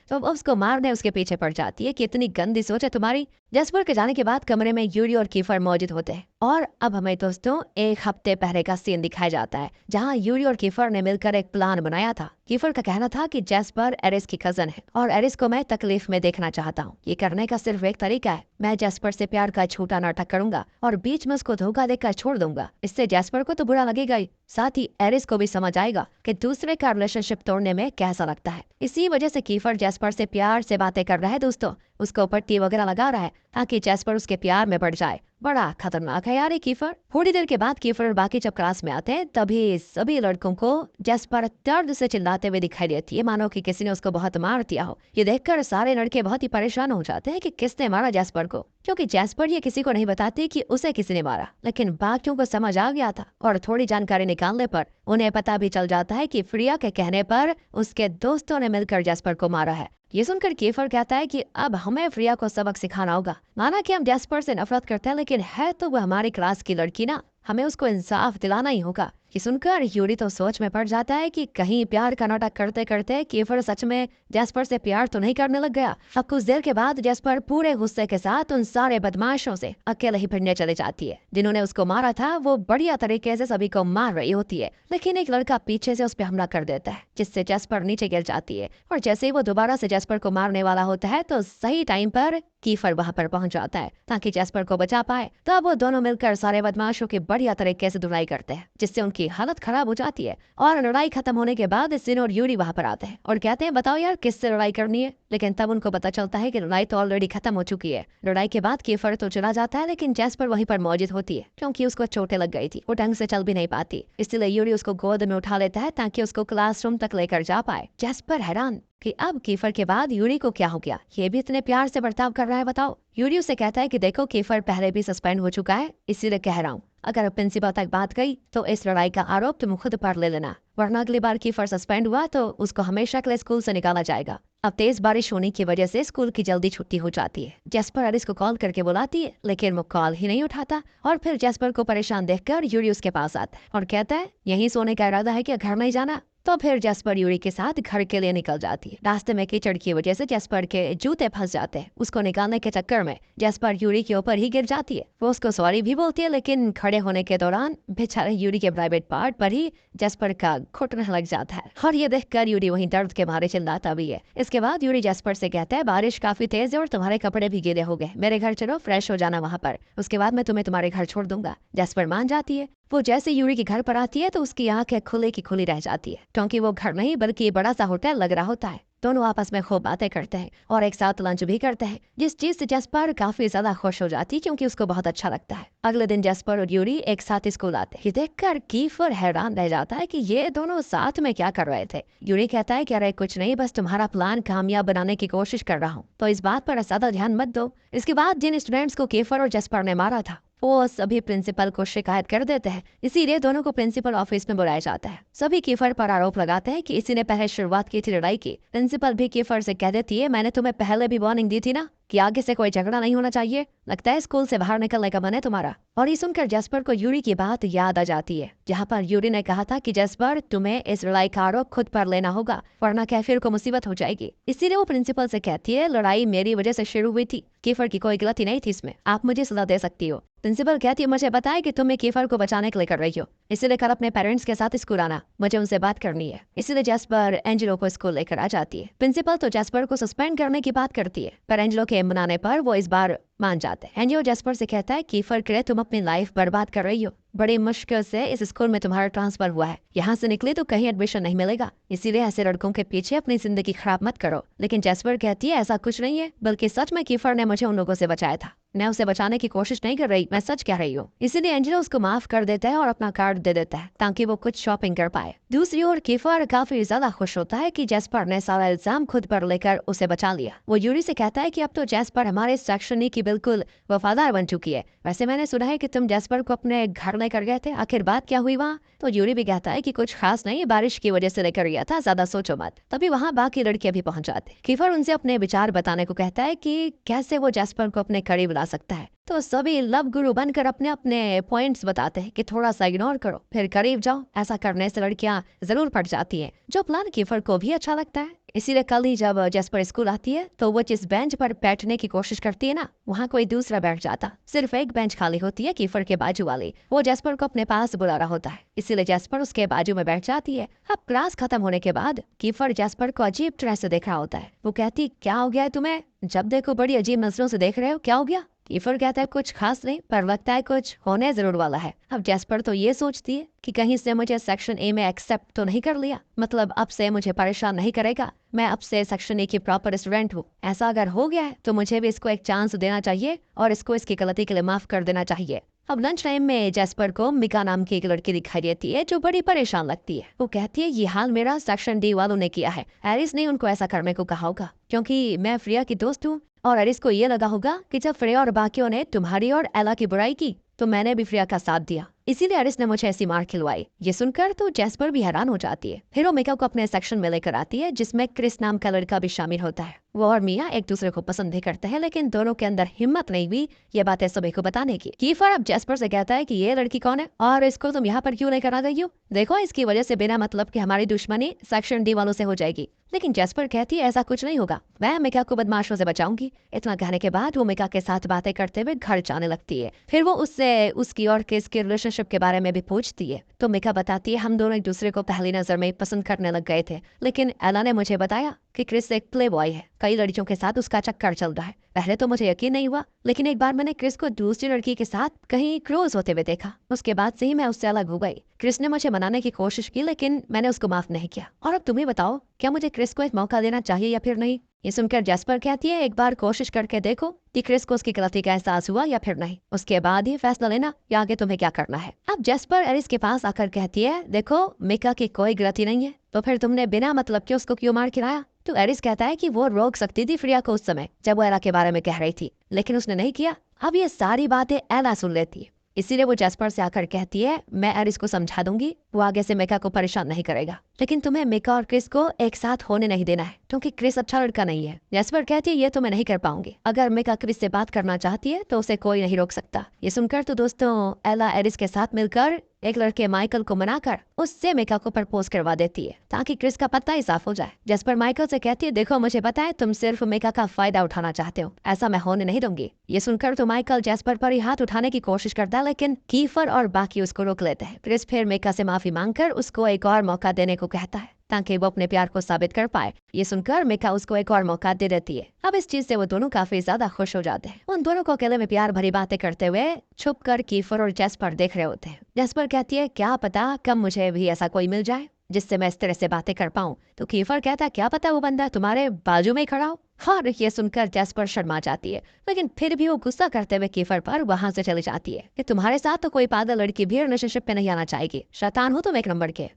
तो उसको मारने उसके पीछे पड़ जाती है कि इतनी गंदी सोच है तुम्हारी। जेस्पर के जाने के बाद कमरे में यूरी और कीफर मौजूद होते हैं और अब हमें दोस्तों एक हफ्ते पहले का सीन दिखाया जाता है जहाँ यूरी और कीफर ने मिलकर एक प्लान बनाया था। कीफर का कहना था कि जेस्पर एरिस की कजन है और एरिस को मैं तकलीफ में देखना चाहता हूँ। ये करने का सिर्फ एक तरीका है, मैं जेस्पर से प्यार का झूठा नाटक करूंगा और बीच में उसको धोखा देकर छोड़ दूंगा। इससे जेस्पर को तो बुरा लगेगा ही, साथ ही एरिस को भी समझ आएगा कि दूसरे का रिलेशनशिप तोड़ने में कैसा लगता है। इसी वजह से कीफर जेस्पर से प्यार से बातें कर रहा है दोस्तों, उसको पट्टी वगैरह लगा रहा है ताकि जेस्पर उसके प्यार में बढ़ जाए। बड़ा खतरनाक है यार ये कीफर। थोड़ी देर के बाद कीफर और बाकी जब क्लास में आते हैं तभी सभी लड़कों को जेस्पर दर्द से चिल्लाते हुए दिखाई देती है, मानो कि किसी ने उसको बहुत मार दिया हो। ये देखकर सारे लड़के बहुत ही परेशान हो जाते हैं कि किसने मारा जेस्पर को, क्योंकि जेस्पर ये किसी को नहीं बताती कि उसे किसी ने मारा। लेकिन बाकियों को समझ आ गया था और थोड़ी जानकारी निकालने पर उन्हें पता भी चल जाता है कि फ्रिया के कहने पर उसके दोस्तों ने मिलकर जेस्पर को मारा है। ये सुनकर कीफर कहता है कि अब हमें फ्रिया को सबक सिखाना होगा। माना कि हम जेस्पर से नफरत करते हैं, लेकिन है तो वो हमारी क्लास की लड़की ना, हमें उसको इंसाफ दिलाना ही होगा। ये सुनकर यूरी तो सोच में पड़ जाता है कि कहीं प्यार का नाटक करते करते कीफर सच में जेस्पर से प्यार तो नहीं करने लग गया। अब कुछ देर के बाद जेस्पर पूरे गुस्से के साथ उन सारे बदमाशों से अकेले ही भिड़ने चले जाती है जिन्होंने उसको मारा था। वो बढ़िया तरीके से सभी को मार रही होती है, लेकिन एक लड़का पीछे से उस पर हमला कर देता है जिससे जेस्पर नीचे गिर जाती है। और जैसे ही वो दोबारा से जेस्पर को मारने वाला होता है तो सही टाइम पर कीफर वहां पर पहुंच जाता है ताकि जेस्पर को बचा पाए। तब वो दोनों मिलकर सारे बदमाशों की बढ़िया तरीके से धुलाई करते हैं जिससे उनकी हालत खराब हो जाती है। और लड़ाई खत्म होने के बाद सिन और यूरी वहां पर आते हैं और कहते हैं बताओ यार किससे लड़ाई करनी है। लेकिन तब उनको पता चलता है कि लड़ाई तो ऑलरेडी खत्म हो चुकी है। लड़ाई के बाद कीफर तो चला जाता है, लेकिन जेस्पर वहीं पर मौजूद होती है क्योंकि उसको चोटें लग गई थी, वो ढंग से चल भी नहीं पाती। इसलिए यूरी उसको गोद में उठा लेता है ताकि उसको क्लासरूम तक लेकर जा पाए। जेस्पर हैरान कि अब कीफर के बाद यूरी को क्या हो गया, ये भी इतने प्यार से बर्ताव कर रहा है बताओ। यूरी उसे कहता है कि देखो कीफर पहले भी सस्पेंड हो चुका है, इसीलिए कह रहा हूँ अगर प्रिंसिपल तक बात गई तो इस लड़ाई का आरोप तुम खुद पर ले लेना, वरना अगली बार कीफर सस्पेंड हुआ तो उसको हमेशा के लिए स्कूल से निकाला जाएगा। अब तेज बारिश होने की वजह से स्कूल की जल्दी छुट्टी हो जाती है। जेस्पर एरिस को कॉल करके बुलाती है, लेकिन वो कॉल ही नहीं उठाता। और फिर जेस्पर को परेशान देखकर यूरी उसके पास आता है और कहता है यहीं सोने का इरादा है कि घर नहीं जाना। तो फिर जेस्पर यूरी के साथ घर के लिए निकल जाती है। रास्ते में कीचड़ की वजह से जेस्पर के जूते फंस जाते हैं। उसको निकालने के चक्कर में जेस्पर यूरी के ऊपर ही गिर जाती है। वो उसको सॉरी भी बोलती है, लेकिन खड़े होने के दौरान बेचारे यूरी के प्राइवेट पार्ट पर ही जेस्पर का घुटना लग जाता है और ये देखकर यूरी वहीं दर्द के मारे चिल्लाता भी है। इसके बाद यूरी जेस्पर से कहता है बारिश काफी तेज है और तुम्हारे कपड़े भी गीले हो गए, मेरे घर चलो फ्रेश हो जाना वहाँ पर, उसके बाद मैं तुम्हें तुम्हारे घर छोड़ दूंगा। जेस्पर मान जाती है। वो जैसे यूरी के घर पर आती है तो उसकी आंखें खुले की खुली रह जाती है क्योंकि वो घर नहीं बल्कि बड़ा सा होटल लग रहा होता है। दोनों आपस में खूब बातें करते हैं और एक साथ लंच भी करते हैं, जिस चीज से जेस्पर काफी ज्यादा खुश हो जाती है क्योंकि उसको बहुत अच्छा लगता है। अगले दिन जेस्पर और यूरी एक साथ स्कूल आते हैं। ये देखकर कीफर हैरान रह जाता है कि ये दोनों साथ में क्या कर रहे थे। यूरी कहता है कि अरे कुछ नहीं, बस तुम्हारा प्लान कामयाब बनाने की कोशिश कर रहा हूँ, तो इस बात पर ज्यादा ध्यान मत दो। इसके बाद जिन स्टूडेंट्स को कीफर और जेस्पर ने मारा था वो सभी प्रिंसिपल को शिकायत कर देते हैं, इसीलिए दोनों को प्रिंसिपल ऑफिस में बुलाया जाता है। सभी कीफर पर आरोप लगाते हैं कि इसी ने पहले शुरुआत की थी लड़ाई की। प्रिंसिपल भी कीफर से कह देती है मैंने तुम्हें पहले भी वार्निंग दी थी ना कि आगे से कोई झगड़ा नहीं होना चाहिए, लगता है स्कूल से बाहर निकलने का मन है तुम्हारा। और ये सुनकर जेस्पर को यूरी की बात याद आ जाती है जहाँ पर यूरी ने कहा था कि जेस्पर तुम्हें इस लड़ाई का आरोप खुद पर लेना होगा वरना कैफिर को मुसीबत हो जाएगी। इसीलिए वो प्रिंसिपल से कहती है लड़ाई मेरी वजह से शुरू हुई थी, कीफर की कोई गलती नहीं थी इसमें, आप मुझे सलाह दे सकती हो। प्रिंसिपल कहती है मुझे बताया कि तुम कीफर को बचाने के लिए कर रही हो, इसीलिए कल अपने पेरेंट्स के साथ स्कूल आना, मुझे उनसे बात करनी है। इसीलिए जेस्पर एंजेलो को स्कूल लेकर आ जाती है। प्रिंसिपल तो जेस्पर को सस्पेंड करने की बात करती है, पर एंजेलो के मनाने पर वो इस बार मान जाते हैं। एंजेलो जेस्पर से कहता है कीफर के लिए तुम अपनी लाइफ बर्बाद कर रही हो, बड़ी मुश्किल से इस स्कूल में तुम्हारा ट्रांसफर हुआ है, यहाँ से निकले तो कहीं एडमिशन नहीं मिलेगा, इसीलिए ऐसे लड़कों के पीछे अपनी जिंदगी खराब मत करो। लेकिन जेस्पर कहती है ऐसा कुछ नहीं है, बल्कि सच में कीफर ने मुझे उन लोगों से बचाया था, मैं उसे बचाने की कोशिश नहीं कर रही, मैं सच कह रही हूँ। इसीलिए एंजेलो उसको माफ कर देता है और अपना कार्ड दे देता है ताकि वो कुछ शॉपिंग कर पाए। दूसरी ओर कीफर काफी ज्यादा खुश होता है कि जेस्पर ने सारा इल्जाम खुद पर लेकर उसे बचा लिया। वो यूरी से कहता है कि अब तो जेस्पर हमारे सेक्शन ई की बिल्कुल वफादार बन चुकी है। वैसे मैंने सुना है कि तुम जेस्पर को अपने घर लेकर गए थे, आखिर बात क्या हुई वहाँ? तो यूरी भी कहता है कि कुछ खास नहीं, बारिश की वजह से लेकर गया था, ज्यादा सोचो मत। तभी वहाँ बाकी लड़के भी पहुंच जाते। कीफर उनसे अपने विचार बताने को कहता है कि कैसे वो जेस्पर को अपने करीब ला सकता है। तो सभी लव गुरु बनकर अपने अपने पॉइंट्स बताते हैं कि थोड़ा सा इग्नोर करो फिर करीब जाओ, ऐसा करने से लड़कियां जरूर पट जाती हैं, जो प्लान कीफर को भी अच्छा लगता है। इसीलिए कल ही जब जेस्पर स्कूल आती है तो वो जिस बेंच पर बैठने की कोशिश करती है ना, वहाँ कोई दूसरा बैठ जाता, सिर्फ एक बेंच खाली होती है कीफर के बाजू वाली। वो जेस्पर को अपने पास बुला रहा होता है, इसीलिए जेस्पर उसके बाजू में बैठ जाती है। अब क्लास खत्म होने के बाद कीफर जेस्पर को अजीब तरह से देख रहा होता है। वो कहती क्या हो गया है तुम्हें, जब देखो बड़ी अजीब नजरों से देख रहे हो, क्या हो गया? कीफर कहता है कुछ खास नहीं, पर लगता है कुछ होने जरूर वाला है। अब जेस्पर तो ये सोचती है कि कहीं से मुझे सेक्शन ए में एक्सेप्ट तो नहीं कर लिया, मतलब अब से मुझे परेशान नहीं करेगा, मैं अब से सेक्शन ए की प्रॉपर स्टूडेंट हूँ। ऐसा अगर हो गया है तो मुझे भी इसको एक चांस देना चाहिए और इसको इसकी गलती के लिए माफ कर देना चाहिए। अब लंच टाइम में जेस्पर को मिका नाम की एक लड़की दिखाई देती है जो बड़ी परेशान लगती है। वो कहती है ये हाल मेरा सेक्शन डी वालों ने किया है, एरिस ने उनको ऐसा करने को कहा होगा क्योंकि मैं फ्रिया की दोस्त हूँ, और एरिस को ये लगा होगा कि जब फ्रिया और बाकियों ने तुम्हारी और एला की बुराई की तो मैंने भी फ्रिया का साथ दिया, इसीलिए एरिस ने मुझे ऐसी मार खिलवाई। ये सुनकर तो जेस्पर भी हैरान हो जाती है। फिर वो मिका को अपने सेक्शन में लेकर आती है जिसमें क्रिस नाम का लड़का भी शामिल होता है। वो और मिया एक दूसरे को पसंद भी करते हैं, लेकिन दोनों के अंदर हिम्मत नहीं हुई ये बातें सभी को बताने की। कीफर अब जेस्पर से कहता है कि ये लड़की कौन है और इसको तुम यहाँ पर क्यों लेकर आ गई हो, देखो इसकी वजह से बिना मतलब कि हमारी दुश्मनी सेक्शन डी वालों से हो जाएगी। लेकिन जेस्पर कहती है ऐसा कुछ नहीं होगा, मैं मिका को बदमाशों से बचाऊंगी। इतना कहने के बाद वो मिका के साथ बातें करते हुए घर जाने लगती है। फिर वो उससे उसकी और किस के रिलेशनशिप के बारे में भी पूछती है तो मिका बताती है हम दोनों एक दूसरे को पहली नजर में पसंद करने लग गए थे, लेकिन एला ने मुझे बताया कि क्रिस एक प्ले बॉय है, कई लड़कियों के साथ उसका चक्कर चल रहा है। पहले तो मुझे यकीन नहीं हुआ, लेकिन एक बार मैंने क्रिस को दूसरी लड़की के साथ कहीं क्लोज होते हुए देखा, उसके बाद से ही मैं उससे अलग हो गई। क्रिस ने मुझे मनाने की कोशिश की लेकिन मैंने उसको माफ नहीं किया। और अब तुम्हें बताओ क्या मुझे क्रिस को एक मौका देना चाहिए या फिर नहीं। ये सुनकर जेस्पर कहती है एक बार कोशिश करके देखो कि क्रिस को उसकी गलती का एहसास हुआ या फिर नहीं, उसके बाद ही फैसला लेना कि आगे तुम्हें क्या करना है। अब जेस्पर एरिस के पास आकर कहती है देखो मिका की कोई गलती नहीं है, तो फिर तुमने बिना मतलब के उसको क्यों मार खिलाया। तो एरिस कहता है कि वो रोक सकती थी फ्रिया को उस समय जब वो एला के बारे में कह रही थी, लेकिन उसने नहीं किया। अब ये सारी बातें एला सुन लेती है, इसीलिए वो जेस्पर से आकर कहती है मैं एरिस को समझा दूंगी, वो आगे से मिका को परेशान नहीं करेगा, लेकिन तुम्हें मिका और क्रिस को एक साथ होने नहीं देना है क्योंकि क्रिस अच्छा लड़का नहीं है। जेस्पर कहती है ये तो मैं नहीं कर पाऊंगी, अगर मिका क्रिस से बात करना चाहती है तो उसे कोई नहीं रोक सकता। ये सुनकर तो दोस्तों एला एरिस के साथ मिलकर एक लड़के माइकल को मनाकर उससे मिका को प्रपोज करवा देती है ताकि क्रिस का पता ही साफ हो जाए। जेस्पर माइकल से कहती है देखो मुझे पता है तुम सिर्फ मिका का फायदा उठाना चाहते हो, ऐसा मैं होने नहीं दूंगी। ये सुनकर तो माइकल जेस्पर पर ही हाथ उठाने की कोशिश करता है, लेकिन कीफर और बाकी उसको रोक लेते हैं। क्रिस फिर मिका से माफी मांगकर उसको एक और मौका देने को कहता है ताकि वो अपने प्यार को साबित कर पाए। ये सुनकर मिका उसको एक और मौका दे देती है। अब इस चीज से वो दोनों काफी ज्यादा खुश हो जाते हैं। उन दोनों को अकेले में प्यार भरी बातें करते हुए छुप कर कीफर और जेस्पर देख रहे होते हैं। जेस्पर कहती है क्या पता कब मुझे भी ऐसा कोई मिल जाए जिससे मैं इस तरह से बातें कर पाऊं। तो कीफर कहता है क्या पता वो बंदा तुम्हारे बाजू में ही खड़ा हो। और ये सुनकर जेस्पर शर्मा जाती है, लेकिन फिर भी वो गुस्सा करते हुए कीफर पर वहां से चली जाती है कि तुम्हारे साथ तो कोई पागल लड़की भी रिलेशनशिप पे नहीं आना चाहेगी, शैतान हो तुम एक नंबर के।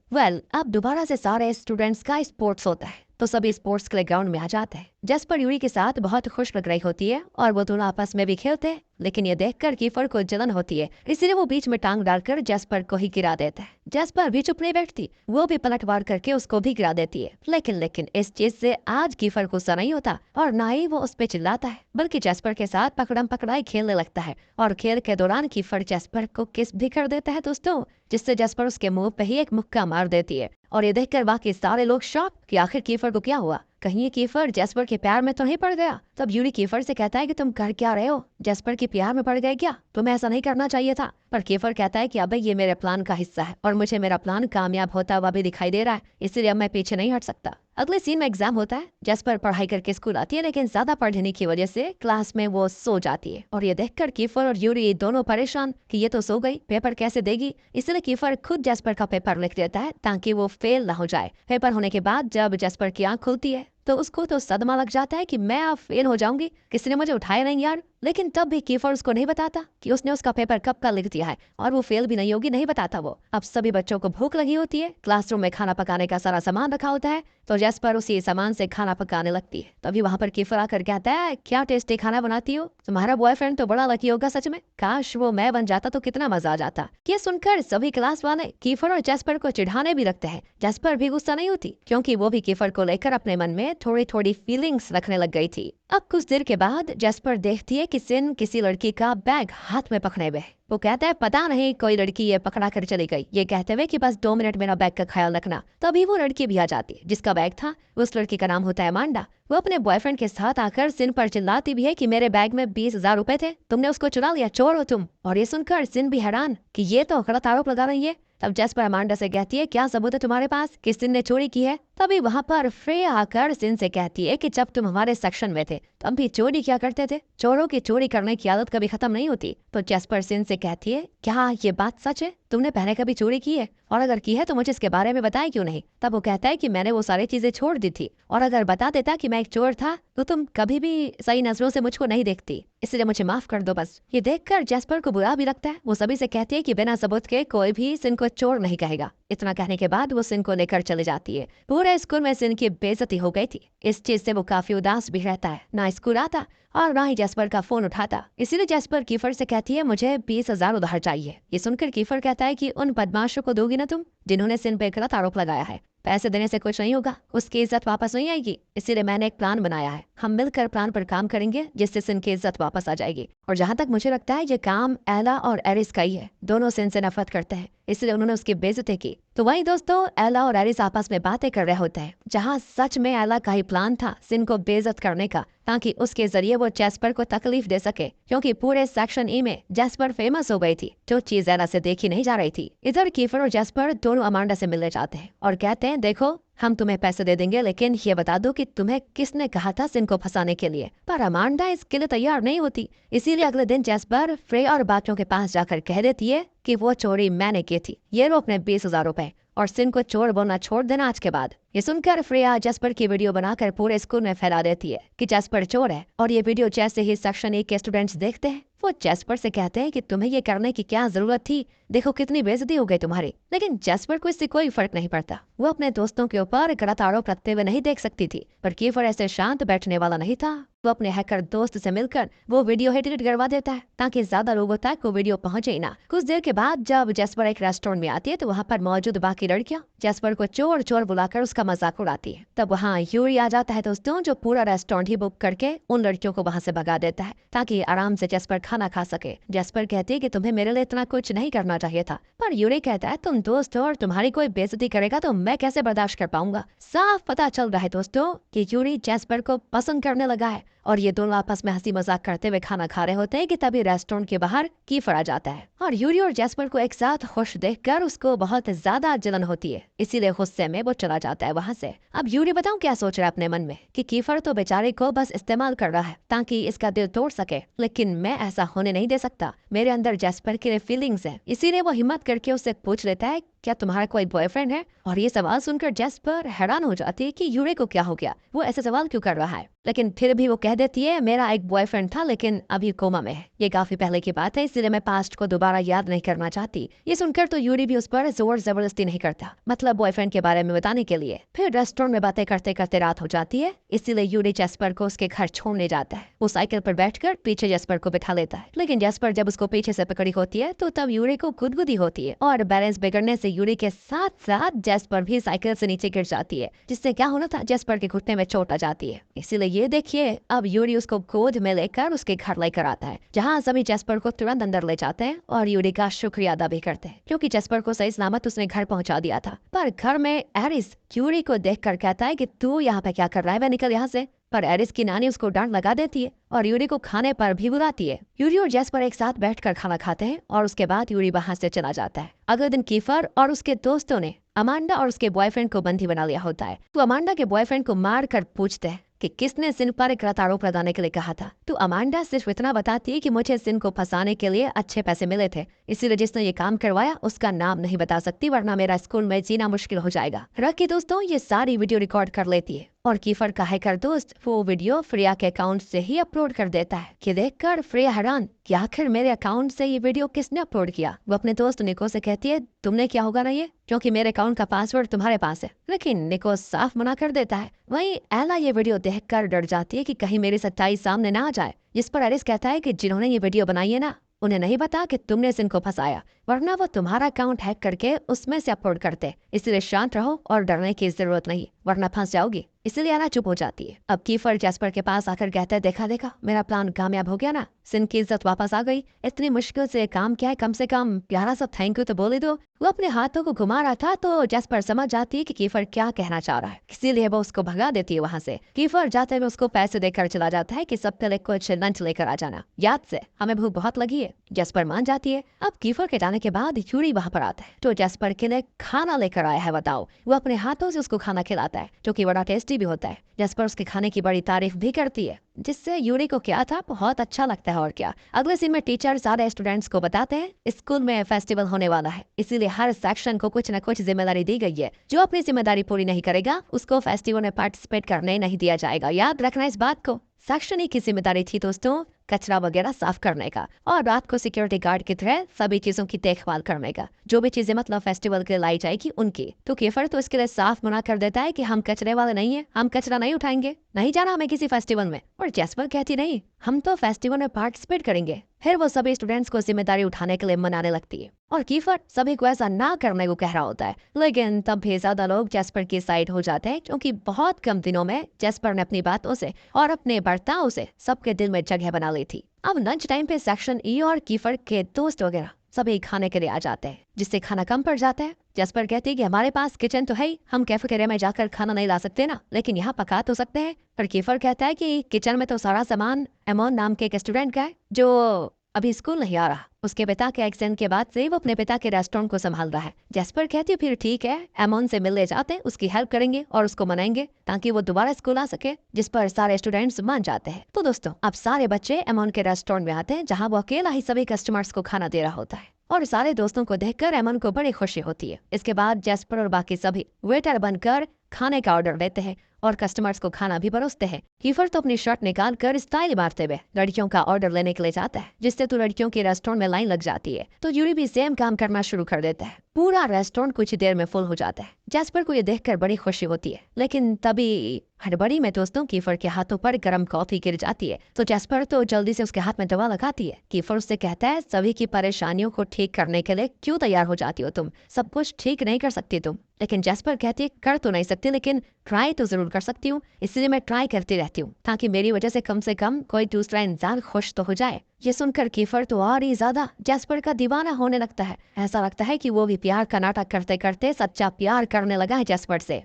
अब दोबारा से सारे स्टूडेंट्स का स्पोर्ट्स होता है तो सभी स्पोर्ट्स के लिए ग्राउंड में आ जाते हैं। जेस्पर यूरी के साथ बहुत खुश लग रही होती है और वो दोनों आपस में भी खेलते हैं, लेकिन ये देखकर कीफर को जलन होती है, इसलिए वो बीच में टांग डालकर जेस्पर को ही गिरा देता है। जेस्पर भी चुप नहीं बैठती, वो भी पलटवार करके उसको भी गिरा देती है। लेकिन इस चीज से आज कीफर गुस्सा नहीं होता और ना ही वो उस पे चिल्लाता है, बल्कि जेस्पर के साथ पकड़म पकड़ाई खेलने लगता है। और खेल के दौरान कीफर जेस्पर को किस भी कर देता है दोस्तों, जिससे जेस्पर उसके मुंह पे ही एक मुक्का मार देती है। और ये देखकर बाकी सारे लोग शॉक कि आखिर कीफर को क्या हुआ, कहीं ये कीफर जेस्पर के प्यार में तो नहीं पड़ गया। तब यूरी कीफर से कहता है कि तुम कर क्या रहे हो, जेस्पर के प्यार में पड़ गए क्या, तुम्हें ऐसा नहीं करना चाहिए था। पर कीफर कहता है कि अबे ये मेरे प्लान का हिस्सा है और मुझे मेरा प्लान कामयाब होता हुआ भी दिखाई दे रहा है, इसलिए अब मैं पीछे नहीं हट सकता। अगले सीन में एग्जाम होता है। जेस्पर पढ़ाई करके स्कूल आती है, लेकिन ज्यादा पढ़ने की वजह से क्लास में वो सो जाती है। और ये देखकर कीफर और यूरी दोनों परेशान कि ये तो सो गई, पेपर कैसे देगी। इसलिए कीफर खुद जेस्पर का पेपर लिख देता है ताकि वो फेल ना हो जाए। पेपर होने के बाद जब जेस्पर की आंख खुलती है तो उसको तो सदमा लग जाता है कि मैं अब फेल हो जाऊंगी, किसी ने मुझे उठाया नहीं यार। लेकिन तब भी कीफर उसको नहीं बताता कि उसने उसका पेपर कब का लिख दिया है और वो फेल भी नहीं होगी, नहीं बताता वो। अब सभी बच्चों को भूख लगी होती है, क्लासरूम में खाना पकाने का सारा सामान रखा होता है, तो जेस्पर उसी सामान से खाना पकाने लगती है। तभी वहाँ पर कीफर आकर कहता है क्या टेस्टी खाना बनाती हो, तुम्हारा बॉयफ्रेंड तो बड़ा लकी होगा सच में, काश वो मैं बन जाता तो कितना मजा आ जाता। ये सुनकर सभी क्लास वाले कीफर और जेस्पर को चिढ़ाने भी लगते हैं। जेस्पर भी गुस्सा नहीं होती क्योंकि वो भी कीफर को लेकर अपने मन में थोड़ी थोड़ी फीलिंग्स रखने लग गई थी। अब कुछ देर के बाद जेस्पर देखती है कि सिन किसी लड़की का बैग हाथ में पकड़े हुए। वो कहता है पता नहीं कोई लड़की ये पकड़ा कर चली गई, ये कहते हुए कि बस 2 मिनट मेरा बैग का ख्याल रखना। तभी वो लड़की भी आ जाती है जिसका बैग था। उस लड़की का नाम होता है अमांडा। वो अपने बॉयफ्रेंड के साथ आकर सिन पर चिल्लाती भी है कि मेरे बैग में 20,000 रुपए थे, तुमने उसको चुरा लिया, चोर हो तुम। और ये सुनकर सिन भी हैरान कि ये तो गलत आरोप लगा रही है। तब जेस्पर अमांडा से कहती है क्या सबूत है तुम्हारे पास कि सिन ने चोरी की है। तभी वहाँ पर फ्रेया आकर सिन से कहती है कि जब तुम हमारे सेक्शन में थे तो हम भी चोरी क्या करते थे, चोरों की चोरी करने की आदत कभी खत्म नहीं होती। तो जेस्पर सिन से कहती है क्या ये बात सच है, तुमने पहले कभी चोरी की है, और अगर की है तो मुझे इसके बारे में बताए क्यों नहीं। तब वो कहता है कि मैंने वो सारी चीजें छोड़ दी थी, और अगर बता देता कि मैं एक चोर था तो तुम कभी भी सही नजरों से मुझको नहीं देखती, इसलिए मुझे माफ कर दो बस। ये देखकर जेस्पर को बुरा भी लगता है। वो सभी से कहती है कि बिना सबूत के कोई भी सिन को चोर नहीं कहेगा। इतना कहने के बाद वो सिन को लेकर चले जाती है। पूरे स्कूल में सिन की बेइज्जती हो गई थी। इस चीज से वो काफी उदास भी रहता है, ना स्कूल आता और ना ही जेस्पर का फोन उठाता। इसीलिए जेस्पर कीफर से कहती है मुझे 20,000 उधार चाहिए। ये सुनकर कीफर कहता है कि उन बदमाशों को दोगी ना तुम जिन्होंने सिन पे गलत आरोप लगाया है, पैसे देने से कुछ नहीं होगा, उसकी इज्जत वापस नहीं आएगी। इसीलिए मैंने एक प्लान बनाया है, हम मिलकर प्लान पर काम करेंगे जिससे सिन की इज्जत वापस आ जाएगी। और जहाँ तक मुझे लगता है ये काम एला और एरिस का ही है। दोनों सिन से नफरत करते हैं, इसलिए उन्होंने उसकी बेइज्जती की। तो वही दोस्तों एला और एरिस आपस में बातें कर रहे होते हैं, जहाँ सच में एला का ही प्लान था सिन को बेइज्जत करने का, ताकि उसके जरिए वो जेस्पर को तकलीफ दे सके, क्योंकि पूरे सेक्शन ई में जेस्पर फेमस हो गई थी, जो चीज एला से देखी नहीं जा रही थी। इधर कीफर और जेस्पर दोनों अमांडा से मिलने जाते हैं और कहते हैं देखो हम तुम्हें पैसे दे देंगे, लेकिन ये बता दो कि तुम्हें किसने कहा था सिन को फंसाने के लिए। पर अमांडा इसके लिए तैयार नहीं होती। इसीलिए अगले दिन जेस्पर फ्रे और बाकियों के पास जाकर कह देती है कि वो चोरी मैंने की थी, ये लो अपने 20,000 रुपए, और सिन को चोर बोलना छोड़ देना आज के बाद। ये सुनकर फ्रेया जेस्पर की वीडियो बनाकर पूरे स्कूल में फैला देती है कि जेस्पर चोर है। और ये वीडियो जैसे ही सेक्शन ए के स्टूडेंट्स देखते हैं वो जेस्पर से कहते हैं कि तुम्हें ये करने की क्या जरूरत थी, देखो कितनी बेइज्जती हो गई तुम्हारी। लेकिन जेस्पर को इससे कोई फर्क नहीं पड़ता। वो अपने दोस्तों के ऊपर गलत आरोप रखते हुए नहीं देख सकती थी, पर कीफर ऐसे शांत बैठने वाला नहीं था। वो अपने हैकर दोस्त से मिलकर वो वीडियो एडिट करवा देता है ताकि ज्यादा लोगों तक वो वीडियो पहुंचे ही ना। कुछ देर के बाद जब जेस्पर एक रेस्टोरेंट में आती है तो वहाँ पर मौजूद बाकी लड़कियां जेस्पर को चोर चोर बुलाकर उसका मजाक उड़ाती है। तब वहाँ यूरी आ जाता है दोस्तों, जो पूरा रेस्टोरेंट ही बुक करके उन लड़कियों को वहाँ से भगा देता है ताकि आराम से जेस्पर खाना खा सके। जेस्पर कहती है कि तुम्हें मेरे लिए इतना कुछ नहीं करना चाहिए था, पर यूरी कहता है तुम दोस्त हो और तुम्हारी कोई बेइज्जती करेगा तो मैं कैसे बर्दाश्त कर पाऊंगा। साफ पता चल रहा है दोस्तों कि यूरी जेस्पर को पसंद करने लगा है। और ये दोनों आपस में हंसी मजाक करते हुए खाना खा रहे होते हैं कि तभी रेस्टोरेंट के बाहर कीफर आ जाता है और यूरी और जेस्पर को एक साथ खुश देखकर उसको बहुत ज्यादा जलन होती है, इसीलिए गुस्से में वो चला जाता है वहाँ से। अब यूरी बताऊं क्या सोच रहा है अपने मन में कि कीफर तो बेचारे को बस इस्तेमाल कर रहा है ताकि इसका दिल तोड़ सके, लेकिन मैं ऐसा होने नहीं दे सकता। मेरे अंदर जेस्पर के लिए फीलिंग्स है। इसीलिए वो हिम्मत करके उससे पूछ लेता है क्या तुम्हारा कोई बॉयफ्रेंड है। और ये सवाल सुनकर जेस्पर हैरान हो जाती है कि यूरी को क्या हो गया, वो ऐसे सवाल क्यों कर रहा है। लेकिन फिर भी वो कह देती है मेरा एक बॉयफ्रेंड था लेकिन अभी कोमा में है। ये काफी पहले की बात है, इसलिए मैं पास्ट को दोबारा याद नहीं करना चाहती। ये सुनकर तो यूरी भी उस पर जोर जबरदस्ती नहीं करता, मतलब बॉयफ्रेंड के बारे में बताने के लिए। फिर रेस्टोरेंट में बातें करते करते रात हो जाती है, इसीलिए यूरी जेस्पर को उसके घर छोड़ने जाता है। वो साइकिल पर बैठकर पीछे जेस्पर को बिठा लेता है, लेकिन जेस्पर जब उसको पीछे से पकड़ी होती है तो तब यूरी को गुदगुदी होती है और बैलेंस बिगड़ने से यूरी के साथ साथ जेस्पर भी साइकिल से नीचे गिर जाती है, जिससे क्या होना था जेस्पर के घुटने में चोट आ जाती है। इसीलिए ये देखिए अब यूरी उसको गोद में लेकर उसके घर लेकर आता है, जहाँ सभी जेस्पर को तुरंत अंदर ले जाते हैं और यूरी का शुक्रिया अदा भी करते हैं क्योंकि जेस्पर को सही सलामत उसने घर पहुंचा दिया था। पर घर में एरिस यूरी को देखकर कहता है कि तू यहाँ पे क्या कर रहा है, वह निकल यहाँ से। पर एरिस की नानी उसको डांट लगा देती है और यूरी को खाने पर भी बुलाती है। यूरी और जेस्पर एक साथ बैठकर खाना खाते हैं और उसके बाद यूरी वहां से चला जाता है। अगले दिन कीफर और उसके दोस्तों ने अमांडा और उसके बॉयफ्रेंड को बंदी बना लिया होता है। तो अमांडा के बॉयफ्रेंड को मार कर पूछते हैं कि किसने सिन पर एक गलत आरोप लगाने के लिए कहा था। तो अमांडा सिर्फ इतना बताती है कि मुझे सिन को फंसाने के लिए अच्छे पैसे मिले थे, इसीलिए जिसने ये काम करवाया उसका नाम नहीं बता सकती वरना मेरा स्कूल में जीना मुश्किल हो जाएगा। रखी दोस्तों ये सारी वीडियो रिकॉर्ड कर लेती है और कीफर का हैकर दोस्त वो वीडियो फ्रेया के अकाउंट से ही अपलोड कर देता है कि देखकर फ्रेया हैरान कि आखिर मेरे अकाउंट से ये वीडियो किसने अपलोड किया। वो अपने दोस्त निको से कहती है तुमने क्या होगा ना ये, क्योंकि मेरे अकाउंट का पासवर्ड तुम्हारे पास है, लेकिन निको साफ मना कर देता है। वहीं एला ये वीडियो देखकर डर जाती है कि कहीं मेरी सच्चाई सामने ना आ जाए, जिस पर एरिस कहता है कि जिन्होंने ये वीडियो बनाई है ना उन्हें नहीं पता कि तुमने सिन को फंसाया, वरना वो तुम्हारा अकाउंट हैक करके उसमें से अपलोड करते। इसलिए शांत रहो और डरने की जरूरत नहीं वरना फंस जाओगी। इसीलिए एना चुप हो जाती है। अब कीफर जैस्पर के पास आकर कहता है, देखा देखा मेरा प्लान कामयाब हो गया ना, सिन की इज्जत वापस आ गई। इतनी मुश्किल से काम किया है, कम से कम प्यारा सा थैंक यू तो बोले दो। वो अपने हाथों को घुमा रहा था तो जैस्पर समझ जाती है कि कीफर क्या कहना चाह रहा है, इसीलिए वो उसको भगा देती है वहाँ से। कीफर जाते हुए उसको पैसे देकर चला जाता है कि सबके लिए कुछ लंच लेकर आ जाना, याद से हमें भूख बहुत लगी है। जैस्पर मान जाती है। अब कीफर के जाने के बाद यूरी वहाँ पर आता है तो जैस्पर के लिए खाना लेकर आया है। बताओ, वो अपने हाथों से उसको खाना खिलाता है जो कि बड़ा टेस्टी भी होता है। जैस्पर उसके खाने की बड़ी तारीफ भी करती है, जिससे यूरी को क्या था बहुत अच्छा लगता है। और क्या, अगले सीन में टीचर सारे स्टूडेंट्स को बताते हैं स्कूल में फेस्टिवल होने वाला है, इसीलिए हर सेक्शन को कुछ न कुछ जिम्मेदारी दी गई है। जो अपनी जिम्मेदारी पूरी नहीं करेगा उसको फेस्टिवल में पार्टिसिपेट करने नहीं दिया जाएगा। याद रखना इस बात को। सेक्शन की जिम्मेदारी थी दोस्तों कचरा वगैरह साफ करने का और रात को सिक्योरिटी गार्ड की तरह सभी चीजों की देखभाल करने का। जो भी चीजें मतलब फेस्टिवल के लिए लाई जाएगी उनकी। तो कीफर तो इसके लिए साफ मना कर देता है कि हम कचरे वाले नहीं है, हम कचरा नहीं उठाएंगे, नहीं जाना हमें किसी फेस्टिवल में। और जैस्पर कहती नहीं, हम तो फेस्टिवल में पार्टिसिपेट करेंगे। फिर वो सभी स्टूडेंट्स को जिम्मेदारी उठाने के लिए मनाने लगती है और कीफर सभी को ऐसा ना करने को कह रहा होता है। लेकिन तब भी ज्यादा लोग जैस्पर की साइड हो जाते हैं क्योंकि बहुत कम दिनों में जैस्पर ने अपनी बातों से और अपने बर्ताव से सबके दिल में जगह बना ली थी। अब लंच टाइम पे सेक्शन ई और कीफर के दोस्त वगैरह सभी खाने के लिए आ जाते हैं, जिससे खाना कम पड़ जाता है। जैस्पर कहती है कि हमारे पास किचन तो है ही, हम कैफेटेरिया में जाकर खाना नहीं ला सकते ना, लेकिन यहाँ पका तो सकते हैं। पर कीफर कहता है कि किचन में तो सारा सामान एमोन नाम के एक स्टूडेंट का है जो अभी स्कूल नहीं आ रहा। उसके पिता के एक्सीडेंट के बाद से वो अपने पिता के रेस्टोरेंट को संभाल रहा है। जैस्पर कहती है फिर ठीक है, एमोन से मिलने जाते हैं, उसकी हेल्प करेंगे और उसको मनाएंगे ताकि वो दोबारा स्कूल आ सके, जिस पर सारे स्टूडेंट्स मान जाते हैं। तो दोस्तों अब सारे बच्चे एमोन के रेस्टोरेंट में आते हैं जहाँ वो अकेला ही सभी कस्टमर्स को खाना दे रहा होता है और सारे दोस्तों को देखकर एमोन को बड़ी खुशी होती है। इसके बाद जैस्पर और बाकी सभी वेटर बनकर खाने का ऑर्डर देते हैं और कस्टमर्स को खाना भी परोसते हैं। कीफर तो अपनी शर्ट निकाल कर स्टाइल मारते हुए लड़कियों का ऑर्डर लेने के लिए जाता है, जिससे तो लड़कियों के रेस्टोरेंट में लाइन लग जाती है। तो यूरी भी सेम काम करना शुरू कर देता है। पूरा रेस्टोरेंट कुछ देर में फुल हो जाता है। जैस्पर को ये देखकर बड़ी खुशी होती है, लेकिन तभी हड़बड़ी में दोस्तों कीफर के हाथों पर गर्म कॉफी गिर जाती है। तो जैस्पर तो जल्दी से उसके हाथ में दवा लगाती है। कीफर उससे कहता है सभी की परेशानियों को ठीक करने के लिए क्यों तैयार हो जाती हो तुम, सब कुछ ठीक नहीं कर सकती तुम। लेकिन जैस्पर कहती है कर तो नहीं सकती, लेकिन ट्राई तो जरूर कर सकती हूँ, इसलिए मैं ट्राई करती रहती हूँ ताकि मेरी वजह से कम कोई दूसरा इंसान खुश तो हो जाए। ये सुनकर कीफर तो और ही ज्यादा जैस्पर का दीवाना होने लगता है। ऐसा लगता है कि वो भी प्यार का नाटक करते करते सच्चा प्यार करने लगा है जैस्पर से।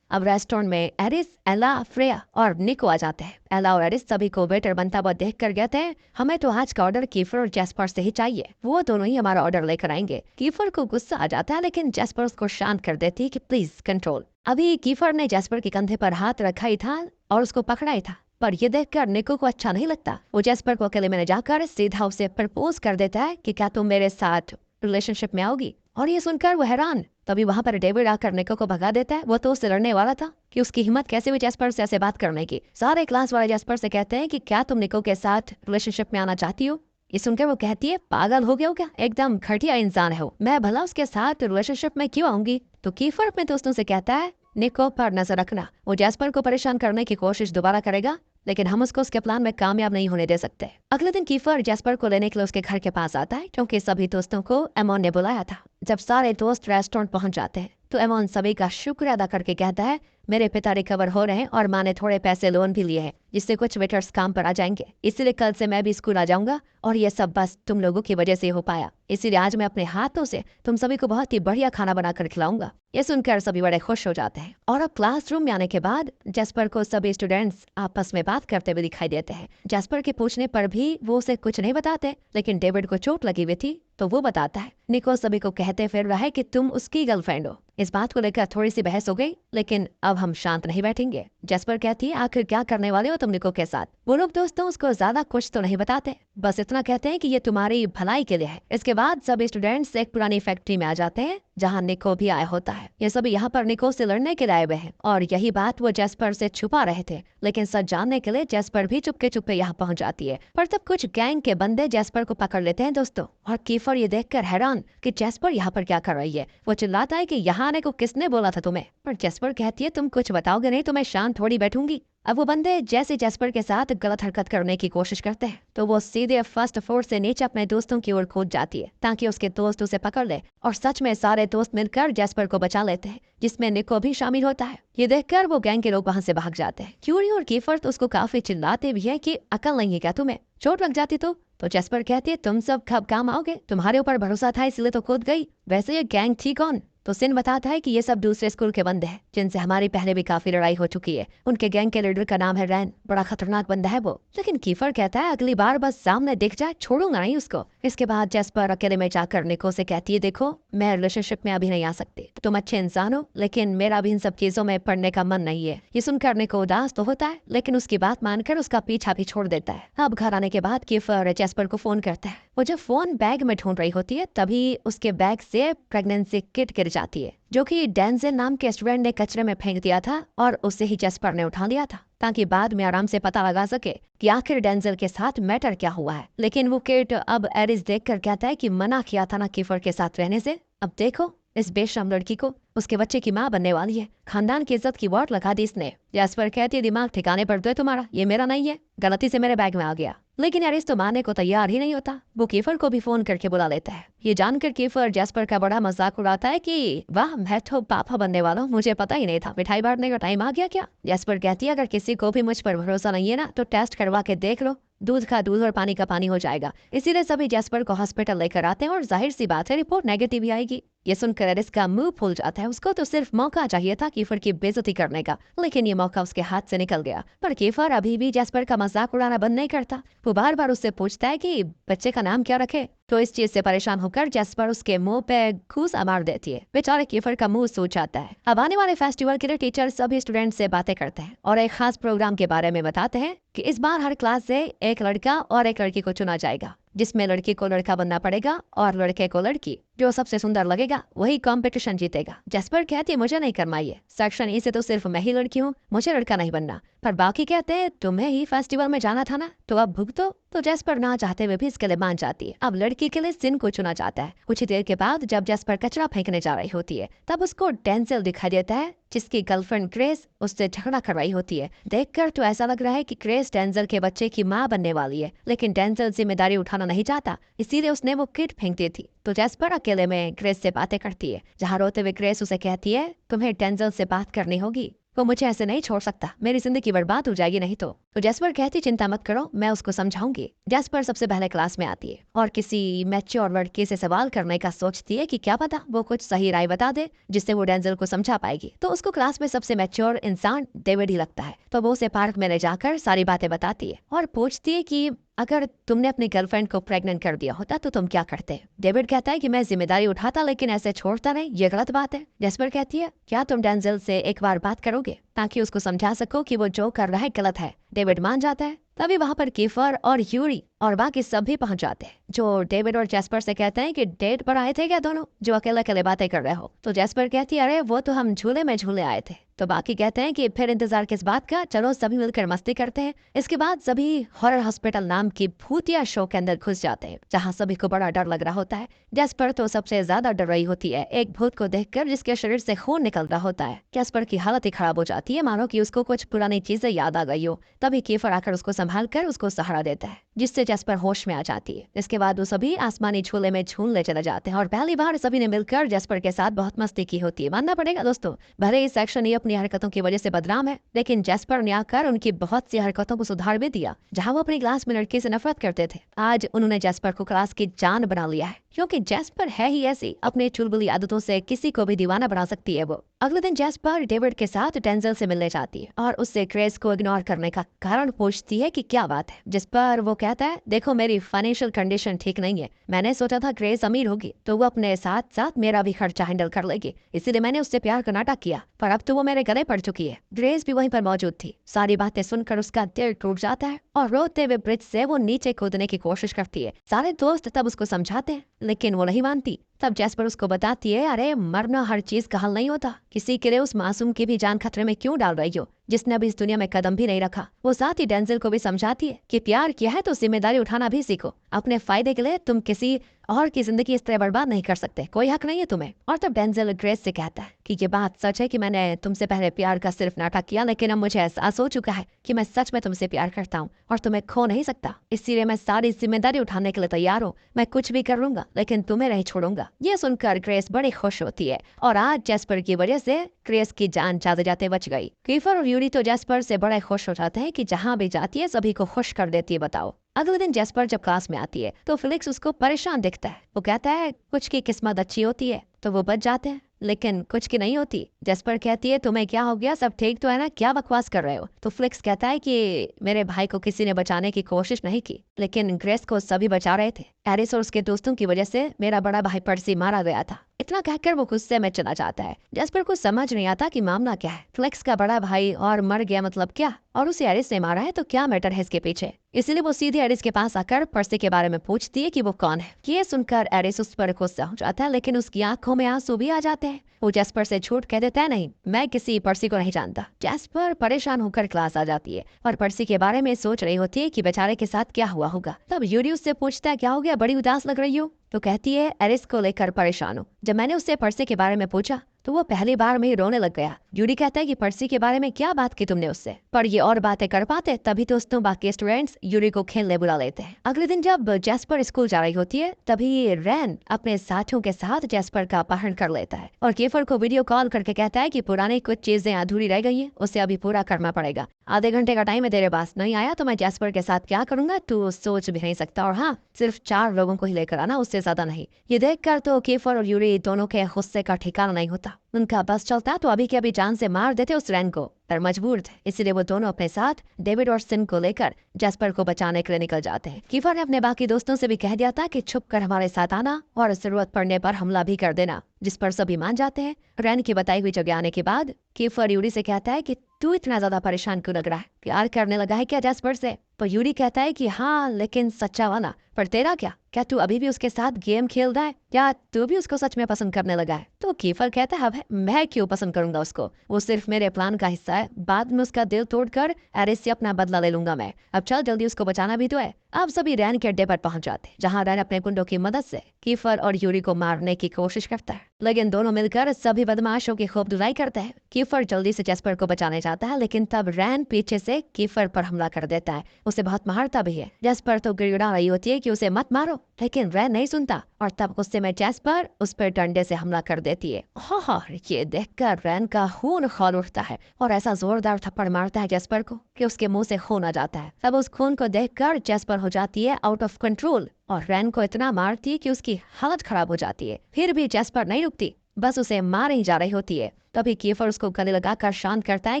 अब रेस्टोरेंट में एरिस, एला, फ्रेया और निको आ जाते हैं। एला और एरिस सभी को वेटर बनता हुआ देख कर कहते हैं हमें तो आज का ऑर्डर कीफर और जैस्पर से ही चाहिए, वो दोनों ही हमारा ऑर्डर लेकर आएंगे। कीफर को गुस्सा आ जाता है, लेकिन जैस्पर उसको शांत कर देती है कि प्लीज कंट्रोल। अभी कीफर ने जैस्पर के कंधे पर हाथ रखा ही था और उसको पकड़ा ही था, पर ये देखकर निको को अच्छा नहीं लगता। वो जैस्पर को अकेले में जाकर सीधा उसे प्रपोज कर देता है कि क्या तुम मेरे साथ रिलेशनशिप में आओगी। और ये सुनकर वो हैरान। तभी वहाँ पर डेविड आकर निको को भगा देता है। वो तो उससे लड़ने वाला था कि उसकी हिम्मत कैसे हुई जैस्पर से ऐसे बात करने की। सारे क्लास वाले जैस्पर से कहते हैं कि क्या तुम निको के साथ रिलेशनशिप में आना चाहती हो। ये सुनकर वो कहती है पागल हो गया हो क्या, एकदम घटिया इंसान है वो, मैं भला उसके साथ रिलेशनशिप में क्यों आऊंगी। तो कीफर अपने दोस्तों से कहता है निको पर नजर रखना, वो जैस्पर को परेशान करने की कोशिश दोबारा करेगा, लेकिन हम उसको उसके प्लान में कामयाब नहीं होने दे सकते। अगले दिन कीफर जैस्पर को लेने के लिए उसके घर के पास आता है क्योंकि सभी दोस्तों को एमोन ने बुलाया था। जब सारे दोस्त रेस्टोरेंट पहुंच जाते हैं तो एमोन सभी का शुक्र अदा करके कहता है मेरे पिता रिकवर हो रहे हैं और माँ ने थोड़े पैसे लोन भी लिए हैं, जिससे कुछ वेटर्स काम पर आ जाएंगे, इसीलिए कल से मैं भी स्कूल आ जाऊंगा और ये सब बस तुम लोगों की वजह से हो पाया, इसीलिए आज मैं अपने हाथों से तुम सभी को बहुत ही बढ़िया खाना बनाकर खिलाऊंगा। ये सुनकर सभी बड़े खुश हो जाते हैं। और अब क्लासरूम में आने के बाद जैस्पर को सभी स्टूडेंट्स आपस में बात करते हुए दिखाई देते हैं। जैस्पर के पूछने पर भी वो उसे कुछ नहीं बताते, लेकिन डेविड को चोट लगी हुई थी तो वो बताता है। निको सभी को कहते फिर रहा है कि तुम उसकी गर्लफ्रेंड हो। इस बात को लेकर थोड़ी सी बहस हो गई, लेकिन अब हम शांत नहीं बैठेंगे। जैस्पर कहती है आखिर क्या करने वाले हो तुम निको के साथ। वो लोग दोस्तों उसको ज्यादा कुछ तो नहीं बताते, बस इतना कहते हैं कि ये तुम्हारी भलाई के लिए है। इसके बाद सभी स्टूडेंट्स एक पुरानी फैक्ट्री में आ जाते हैं जहाँ निको भी आया होता है। ये सभी यहाँ पर निको से लड़ने के लिए आए हुए हैं और यही बात वो जैस्पर से छुपा रहे थे, लेकिन सच जानने के लिए जैस्पर भी चुपके चुपके यहाँ पहुँच जाती है। पर तब कुछ गैंग के बंदे जैस्पर को पकड़ लेते हैं दोस्तों, और कीफर ये देखकर हैरान कि जैस्पर यहाँ पर क्या कर रही है। वो चिल्लाता है कि यहाँ आने को किसने बोला था तुम्हें, पर जैस्पर कहती है तुम कुछ बताओगे नहीं तो मैं शांत थोड़ी बैठूंगी। अब वो बंदे जैसे जैस्पर के साथ गलत हरकत करने की कोशिश करते हैं तो वो सीधे फर्स्ट फ्लोर से नीचे अपने दोस्तों की ओर कूद जाती है ताकि उसके दोस्त उसे पकड़ ले, और सच में सारे दोस्त मिलकर जैस्पर को बचा लेते हैं, जिसमें निको भी शामिल होता है। ये देखकर वो गैंग के लोग वहाँ से भाग जाते हैं। क्यूरी और कीफर तो उसको काफी चिल्लाते भी है कि अकल नहीं है क्या तुम्हें, चोट लग जाती तो जैस्पर कहती है तुम सब कब काम आओगे, तुम्हारे ऊपर भरोसा था इसलिए तो कूद गई, वैसे ये गैंग थी कौन। तो सिन बताता है कि ये सब दूसरे स्कूल के बंदे हैं जिनसे हमारी पहले भी काफी लड़ाई हो चुकी है। उनके गैंग के लीडर का नाम है रैन, बड़ा खतरनाक बंदा है वो। लेकिन कीफर कहता है अगली बार बस सामने दिख जाए छोड़ूंगा नहीं उसको। इसके बाद जैस्पर अकेले में जाकर निको से कहती है देखो मैं रिलेशनशिप में अभी नहीं आ सकती, तुम अच्छे इंसान हो लेकिन मेरा भी इन सब चीजों में पढ़ने का मन नहीं है। ये सुनकर निको उदास तो होता है लेकिन उसकी बात मानकर उसका पीछा भी छोड़ देता है। अब घर आने के बाद कीफर जैस्पर को फोन करता है। वो जब फोन बैग में ढूंढ रही होती है तभी उसके बैग से प्रेगनेंसी किट गिर जाती है जो कि डेंजल नाम के स्टूडेंट ने कचरे में फेंक दिया था, और उसे ही जैस्पर ने उठा लिया था ताकि बाद में आराम से पता लगा सके कि आखिर डेंजल के साथ मैटर क्या हुआ है। लेकिन वो किट अब एरिस देखकर कहता है कि मना किया था ना कीफर के साथ रहने से, अब देखो इस बेशरम लड़की को उसके बच्चे की माँ बनने वाली है, खानदान की इज्जत की वाट लगा दी इसने। जैस्पर कहती है दिमाग ठिकाने पर दो तुम्हारा, ये मेरा नहीं है, गलती से मेरे बैग में आ गया। लेकिन एरिस तो मानने को तैयार ही नहीं होता। वो कीफर को भी फोन करके बुला लेता है। ये जानकर कीफर जैस्पर का बड़ा मजाक उड़ाता है कि वाह मैं तो पापा बनने वाला हूँ, मुझे पता ही नहीं था, मिठाई बांटने का टाइम आ गया क्या। जैस्पर कहती है अगर किसी को भी मुझ पर भरोसा नहीं है ना तो टेस्ट करवा के देख लो, दूध का दूध और पानी का पानी हो जाएगा। इसीलिए सभी जैस्पर को हॉस्पिटल लेकर आते हैं और जाहिर सी बात है रिपोर्ट नेगेटिव ही आएगी। ये सुनकर एरिस का मुंह फूल जाता है। उसको तो सिर्फ मौका चाहिए था कीफर की बेइज्जती करने का, लेकिन ये मौका उसके हाथ से निकल गया। पर कीफर अभी भी जैस्पर का मजाक उड़ाना बंद नहीं करता। वो बार बार उससे पूछता है कि बच्चे का नाम क्या रखे। तो इस चीज से परेशान होकर जैस्पर उसके मुंह पे घूसा मार देती है। बेचारे कीफर का मुंह सूज जाता है। अब आने वाले फेस्टिवल के लिए टीचर सभी स्टूडेंट से बातें करते हैं और एक खास प्रोग्राम के बारे में बताते हैं कि इस बार हर क्लास से एक लड़का और एक लड़की को चुना जाएगा, जिसमें लड़की को लड़का बनना पड़ेगा और लड़के को लड़की। जो सबसे सुंदर लगेगा वही कंपटीशन जीतेगा। जैस्पर कहती है मुझे नहीं करना ये, सेक्शन ई से तो सिर्फ मैं ही लड़की हूँ, मुझे लड़का नहीं बनना। पर बाकी कहते हैं तुम्हें ही फेस्टिवल में जाना था ना, तो अब भुगतो। तो जैस्पर ना चाहते हुए भी इसके लिए मान जाती है। अब लड़की के लिए सिन को चुना जाता है। कुछ ही देर के बाद जब जैस्पर कचरा फेंकने जा रही होती है तब उसको डेंजल दिखाई देता है जिसकी गर्लफ्रेंड ग्रेस उससे झगड़ा कर रही होती है। देखकर तो ऐसा लग रहा है कि ग्रेस डेंजल के बच्चे की माँ बनने वाली है, लेकिन डेंजल जिम्मेदारी उठाना नहीं चाहता, इसीलिए उसने वो किट फेंक दी थी। तो जैस्पर अकेले में ग्रेस से बातें करती है, जहाँ रोते हुए ग्रेस उसे कहती है तुम्हें डेंजल से बात करनी होगी, वो मुझे ऐसे नहीं छोड़ सकता, मेरी जिंदगी बर्बाद हो जाएगी नहीं तो। जैस्पर कहती चिंता मत करो मैं उसको समझाऊंगी। जैस्पर सबसे पहले क्लास में आती है और किसी मैच्योर लड़के से सवाल करने का सोचती है कि क्या पता वो कुछ सही राय बता दे जिससे वो डेंजल को समझा पाएगी। तो उसको क्लास में सबसे मैच्योर इंसान डेविड ही लगता है। तो वो उसे पार्क में ले जाकर सारी बातें बताती है और पूछती है कि अगर तुमने अपनी गर्लफ्रेंड को प्रेग्नेंट कर दिया होता तो तुम क्या करते। डेविड कहता है कि मैं जिम्मेदारी उठाता लेकिन ऐसे छोड़ता नहीं, ये गलत बात है। जैस्पर कहती है क्या तुम डेंजल से एक बार बात करोगे ताकि उसको समझा सको कि वो जो कर रहा है गलत है। डेविड मान जाता है। तभी वहाँ पर कीफर और यूरी और बाकी सभी पहुंच जाते हैं, जो डेविड और जैस्पर से कहते हैं कि डेट पर आए थे क्या दोनों, जो अकेले अकेले बातें कर रहे हो। तो जैस्पर कहती है अरे वो तो हम झूले में झूले आए थे। तो बाकी कहते हैं कि फिर इंतजार किस बात का, चलो सभी मिलकर मस्ती करते हैं। इसके बाद सभी हॉरर हॉस्पिटल नाम की भूतिया शो के अंदर घुस जाते हैं, जहाँ सभी को बड़ा डर लग रहा होता है। जैस्पर तो सबसे ज्यादा डर रही होती है एक भूत को देखकर जिसके शरीर से खून निकल रहा होता है। जैस्पर की हालत ही खराब हो जाती है, मानो कि उसको कुछ पुरानी चीजें याद आ गई हो। तभी कीफर आकर उसको संभाल कर उसको सहारा देता है, जिससे जैस्पर होश में आ जाती है। इसके बाद वो सभी आसमानी झूले में झूलने चले जाते हैं और पहली बार सभी ने मिलकर जैस्पर के साथ बहुत मस्ती की होती है। मानना पड़ेगा दोस्तों, भले ही सेक्शन ये अपनी हरकतों की वजह से बदनाम है, लेकिन जैस्पर ने आकर उनकी बहुत सी हरकतों को सुधार भी दिया। जहाँ वो अपनी क्लास में लड़की से नफरत करते थे, आज उन्होंने जैस्पर को क्लास की जान बना लिया है, क्योंकि जैस्पर है ही ऐसी, अपने चुलबुली आदतों से किसी को भी दीवाना बना सकती है वो। अगले दिन जैस्पर डेविड के साथ डेंजल से मिलने जाती है और उससे ग्रेस को इग्नोर करने का कारण पूछती है कि क्या बात है। जिस पर वो कहता है देखो मेरी फाइनेंशियल कंडीशन ठीक नहीं है, मैंने सोचा था ग्रेस अमीर होगी तो वो अपने साथ साथ मेरा भी खर्चा हैंडल कर लेगी, इसीलिए मैंने उससे प्यार का नाटक किया, पर अब तो वो मेरे गले पड़ चुकी है। ग्रेस भी वहीं पर मौजूद थी। सारी बातें सुनकर उसका दिल टूट जाता है और रोते हुए ब्रिज से वो नीचे कूदने की कोशिश करती है। सारे दोस्त तब उसको समझाते हैं लेकिन वो नहीं मानती। तब जैस्पर उसको बताती है, अरे मरना हर चीज का हल नहीं होता, किसी के लिए उस मासूम की भी जान खतरे में क्यों डाल रही हो जिसने अभी इस दुनिया में कदम भी नहीं रखा। वो साथ ही डेंजल को भी समझाती है कि प्यार किया है तो जिम्मेदारी उठाना भी सीखो, अपने फायदे के लिए तुम किसी और की जिंदगी इस तरह बर्बाद नहीं कर सकते, कोई हक नहीं है तुम्हें। और तब डेंजल ग्रेस से कहता है कि ये बात सच है कि मैंने तुमसे पहले प्यार का सिर्फ नाटक किया, लेकिन अब मुझे एहसास हो चुका है कि मैं सच में तुमसे प्यार करता हूँ और तुम्हें खो नहीं सकता, इसीलिए मैं सारी जिम्मेदारी उठाने के लिए तैयार हूँ, मैं कुछ भी कर लूंगा लेकिन तुम्हें नहीं छोड़ूंगा। ये सुनकर ग्रेस बड़ी खुश होती है और आज जैस्पर की वजह से ग्रेस की जान जाते जाते बच गई। कीफर और यूरी तो जैस्पर से बड़े खुश हो जाते हैं कि जहाँ भी जाती है सभी को खुश कर देती है। बताओ, अगले दिन जैस्पर जब क्लास में आती है तो फिलिक्स उसको परेशान दिखता है। वो कहता है कुछ की किस्मत अच्छी होती है तो वो बच जाते हैं, लेकिन कुछ की नहीं होती। जैस्पर कहती है तुम्हें क्या हो गया, सब ठीक तो है ना, क्या बकवास कर रहे हो। तो फिलिक्स कहता है कि मेरे भाई को किसी ने बचाने की कोशिश नहीं की, लेकिन ग्रेस को सभी बचा रहे थे। एरिस और उसके दोस्तों की वजह से मेरा बड़ा भाई पर्सी मारा गया था। इतना कहकर वो गुस्से में चला जाता है। जैस्पर को समझ नहीं आता कि मामला क्या है। फिलिक्स का बड़ा भाई और मर गया मतलब क्या, और उसे एरिस ने मारा है तो क्या मैटर है इसके पीछे। इसीलिए वो सीधे एरिस के पास आकर पर्सी के बारे में पूछती है कि वो कौन है। ये सुनकर एरिस उस पर गुस्सा हो जाता है, लेकिन उसकी आंखों में आंसू भी आ जाते हैं। वो जैस्पर से झूठ कह देता है, नहीं मैं किसी पर्सी को नहीं जानता। जैस्पर परेशान होकर क्लास आ जाती है और पर्सी के बारे में सोच रही होती है कि बेचारे के साथ क्या हुआ होगा। तब यूरी उससे पूछता है क्या हो गया, बड़ी उदास लग रही हो। तो कहती है एरिस को लेकर परेशान हूँ। जब मैंने उससे पर्सी के बारे में पूछा तो वो पहली बार में ही रोने लग गया। यूरी कहता है कि पर्सी के बारे में क्या बात की तुमने उससे, पर ये और बातें कर पाते तभी दोस्तों बाकी स्टूडेंट्स यूरी को खेलने बुला लेते हैं। अगले दिन जब जैस्पर स्कूल जा रही होती है तभी रैन अपने साथियों के साथ जैस्पर का अपहरण कर लेता है और कीफर को वीडियो कॉल करके कहता है कि पुरानी कुछ चीजें अधूरी रह गई है, उसे अभी पूरा करना पड़ेगा। आधे घंटे का टाइम है तेरे पास, नहीं आया तो मैं जैस्पर के साथ क्या करूंगा तू सोच भी नहीं सकता। और हाँ, सिर्फ 4 लोगों को ही लेकर आना, उससे ज्यादा नहीं। ये देखकर तो कीफर और यूरी दोनों के गुस्से का ठिकाना नहीं होता। उनका बस चलता तो अभी के अभी जान से मार देते उस रैन को, पर मजबूर थे, इसीलिए वो दोनों अपने साथ डेविड और सिन को लेकर जैस्पर को बचाने के लिए निकल जाते हैं। कीफर ने अपने बाकी दोस्तों से भी कह दिया था कि छुप कर हमारे साथ आना और जरूरत पड़ने पर हमला भी कर देना, जिस पर सभी मान जाते हैं। रैन की बताई हुई जगह आने के बाद कीफर यूरी से कहता है कि तू इतना ज्यादा परेशान क्यों लग रहा है, प्यार करने लगा है क्या जैस्पर से। पर यूरी कहता है कि हाँ लेकिन सच्चा वाला। पर तेरा क्या तू अभी भी उसके साथ गेम खेल रहा है, क्या तू भी उसको सच में पसंद करने लगा है। तो कीफर कहता है मैं क्यों पसंद करूंगा उसको, वो सिर्फ मेरे प्लान का हिस्सा है, बाद में उसका दिल तोड़कर एरिस से अपना बदला ले लूंगा मैं। अब चल जल्दी उसको बचाना भी तो है। अब सभी रैन के अड्डे पर पहुंच जाते हैं, जहां रैन अपने गुंडों की मदद से कीफर और यूरी को मारने की कोशिश करता है, लेकिन दोनों मिलकर सभी बदमाशों की खूब धुलाई करते हैं। कीफर जल्दी से जैस्पर को बचाने जाता है, लेकिन तब रैन पीछे से कीफर पर हमला कर देता है, उसे बहुत मारता भी है। जैस्पर तो गिड़गिड़ा रही होती है कि उसे मत मारो, लेकिन रैन नहीं सुनता और तब गुस्से में जैस्पर उस पर डंडे से हमला कर देती है। हाँ, ये देखकर रैन का खून खौल उठता है और ऐसा जोरदार थप्पड़ मारता है जैस्पर को कि उसके मुंह से खून आ जाता है। तब उस खून को देखकर जैस्पर हो जाती है आउट ऑफ कंट्रोल और रैन को इतना मारती है कि उसकी हालत खराब हो जाती है। फिर भी जैस्पर नहीं रुकती, बस उसे मार ही जा रही होती है। तभी कीफर उसको गले लगाकर शांत करता है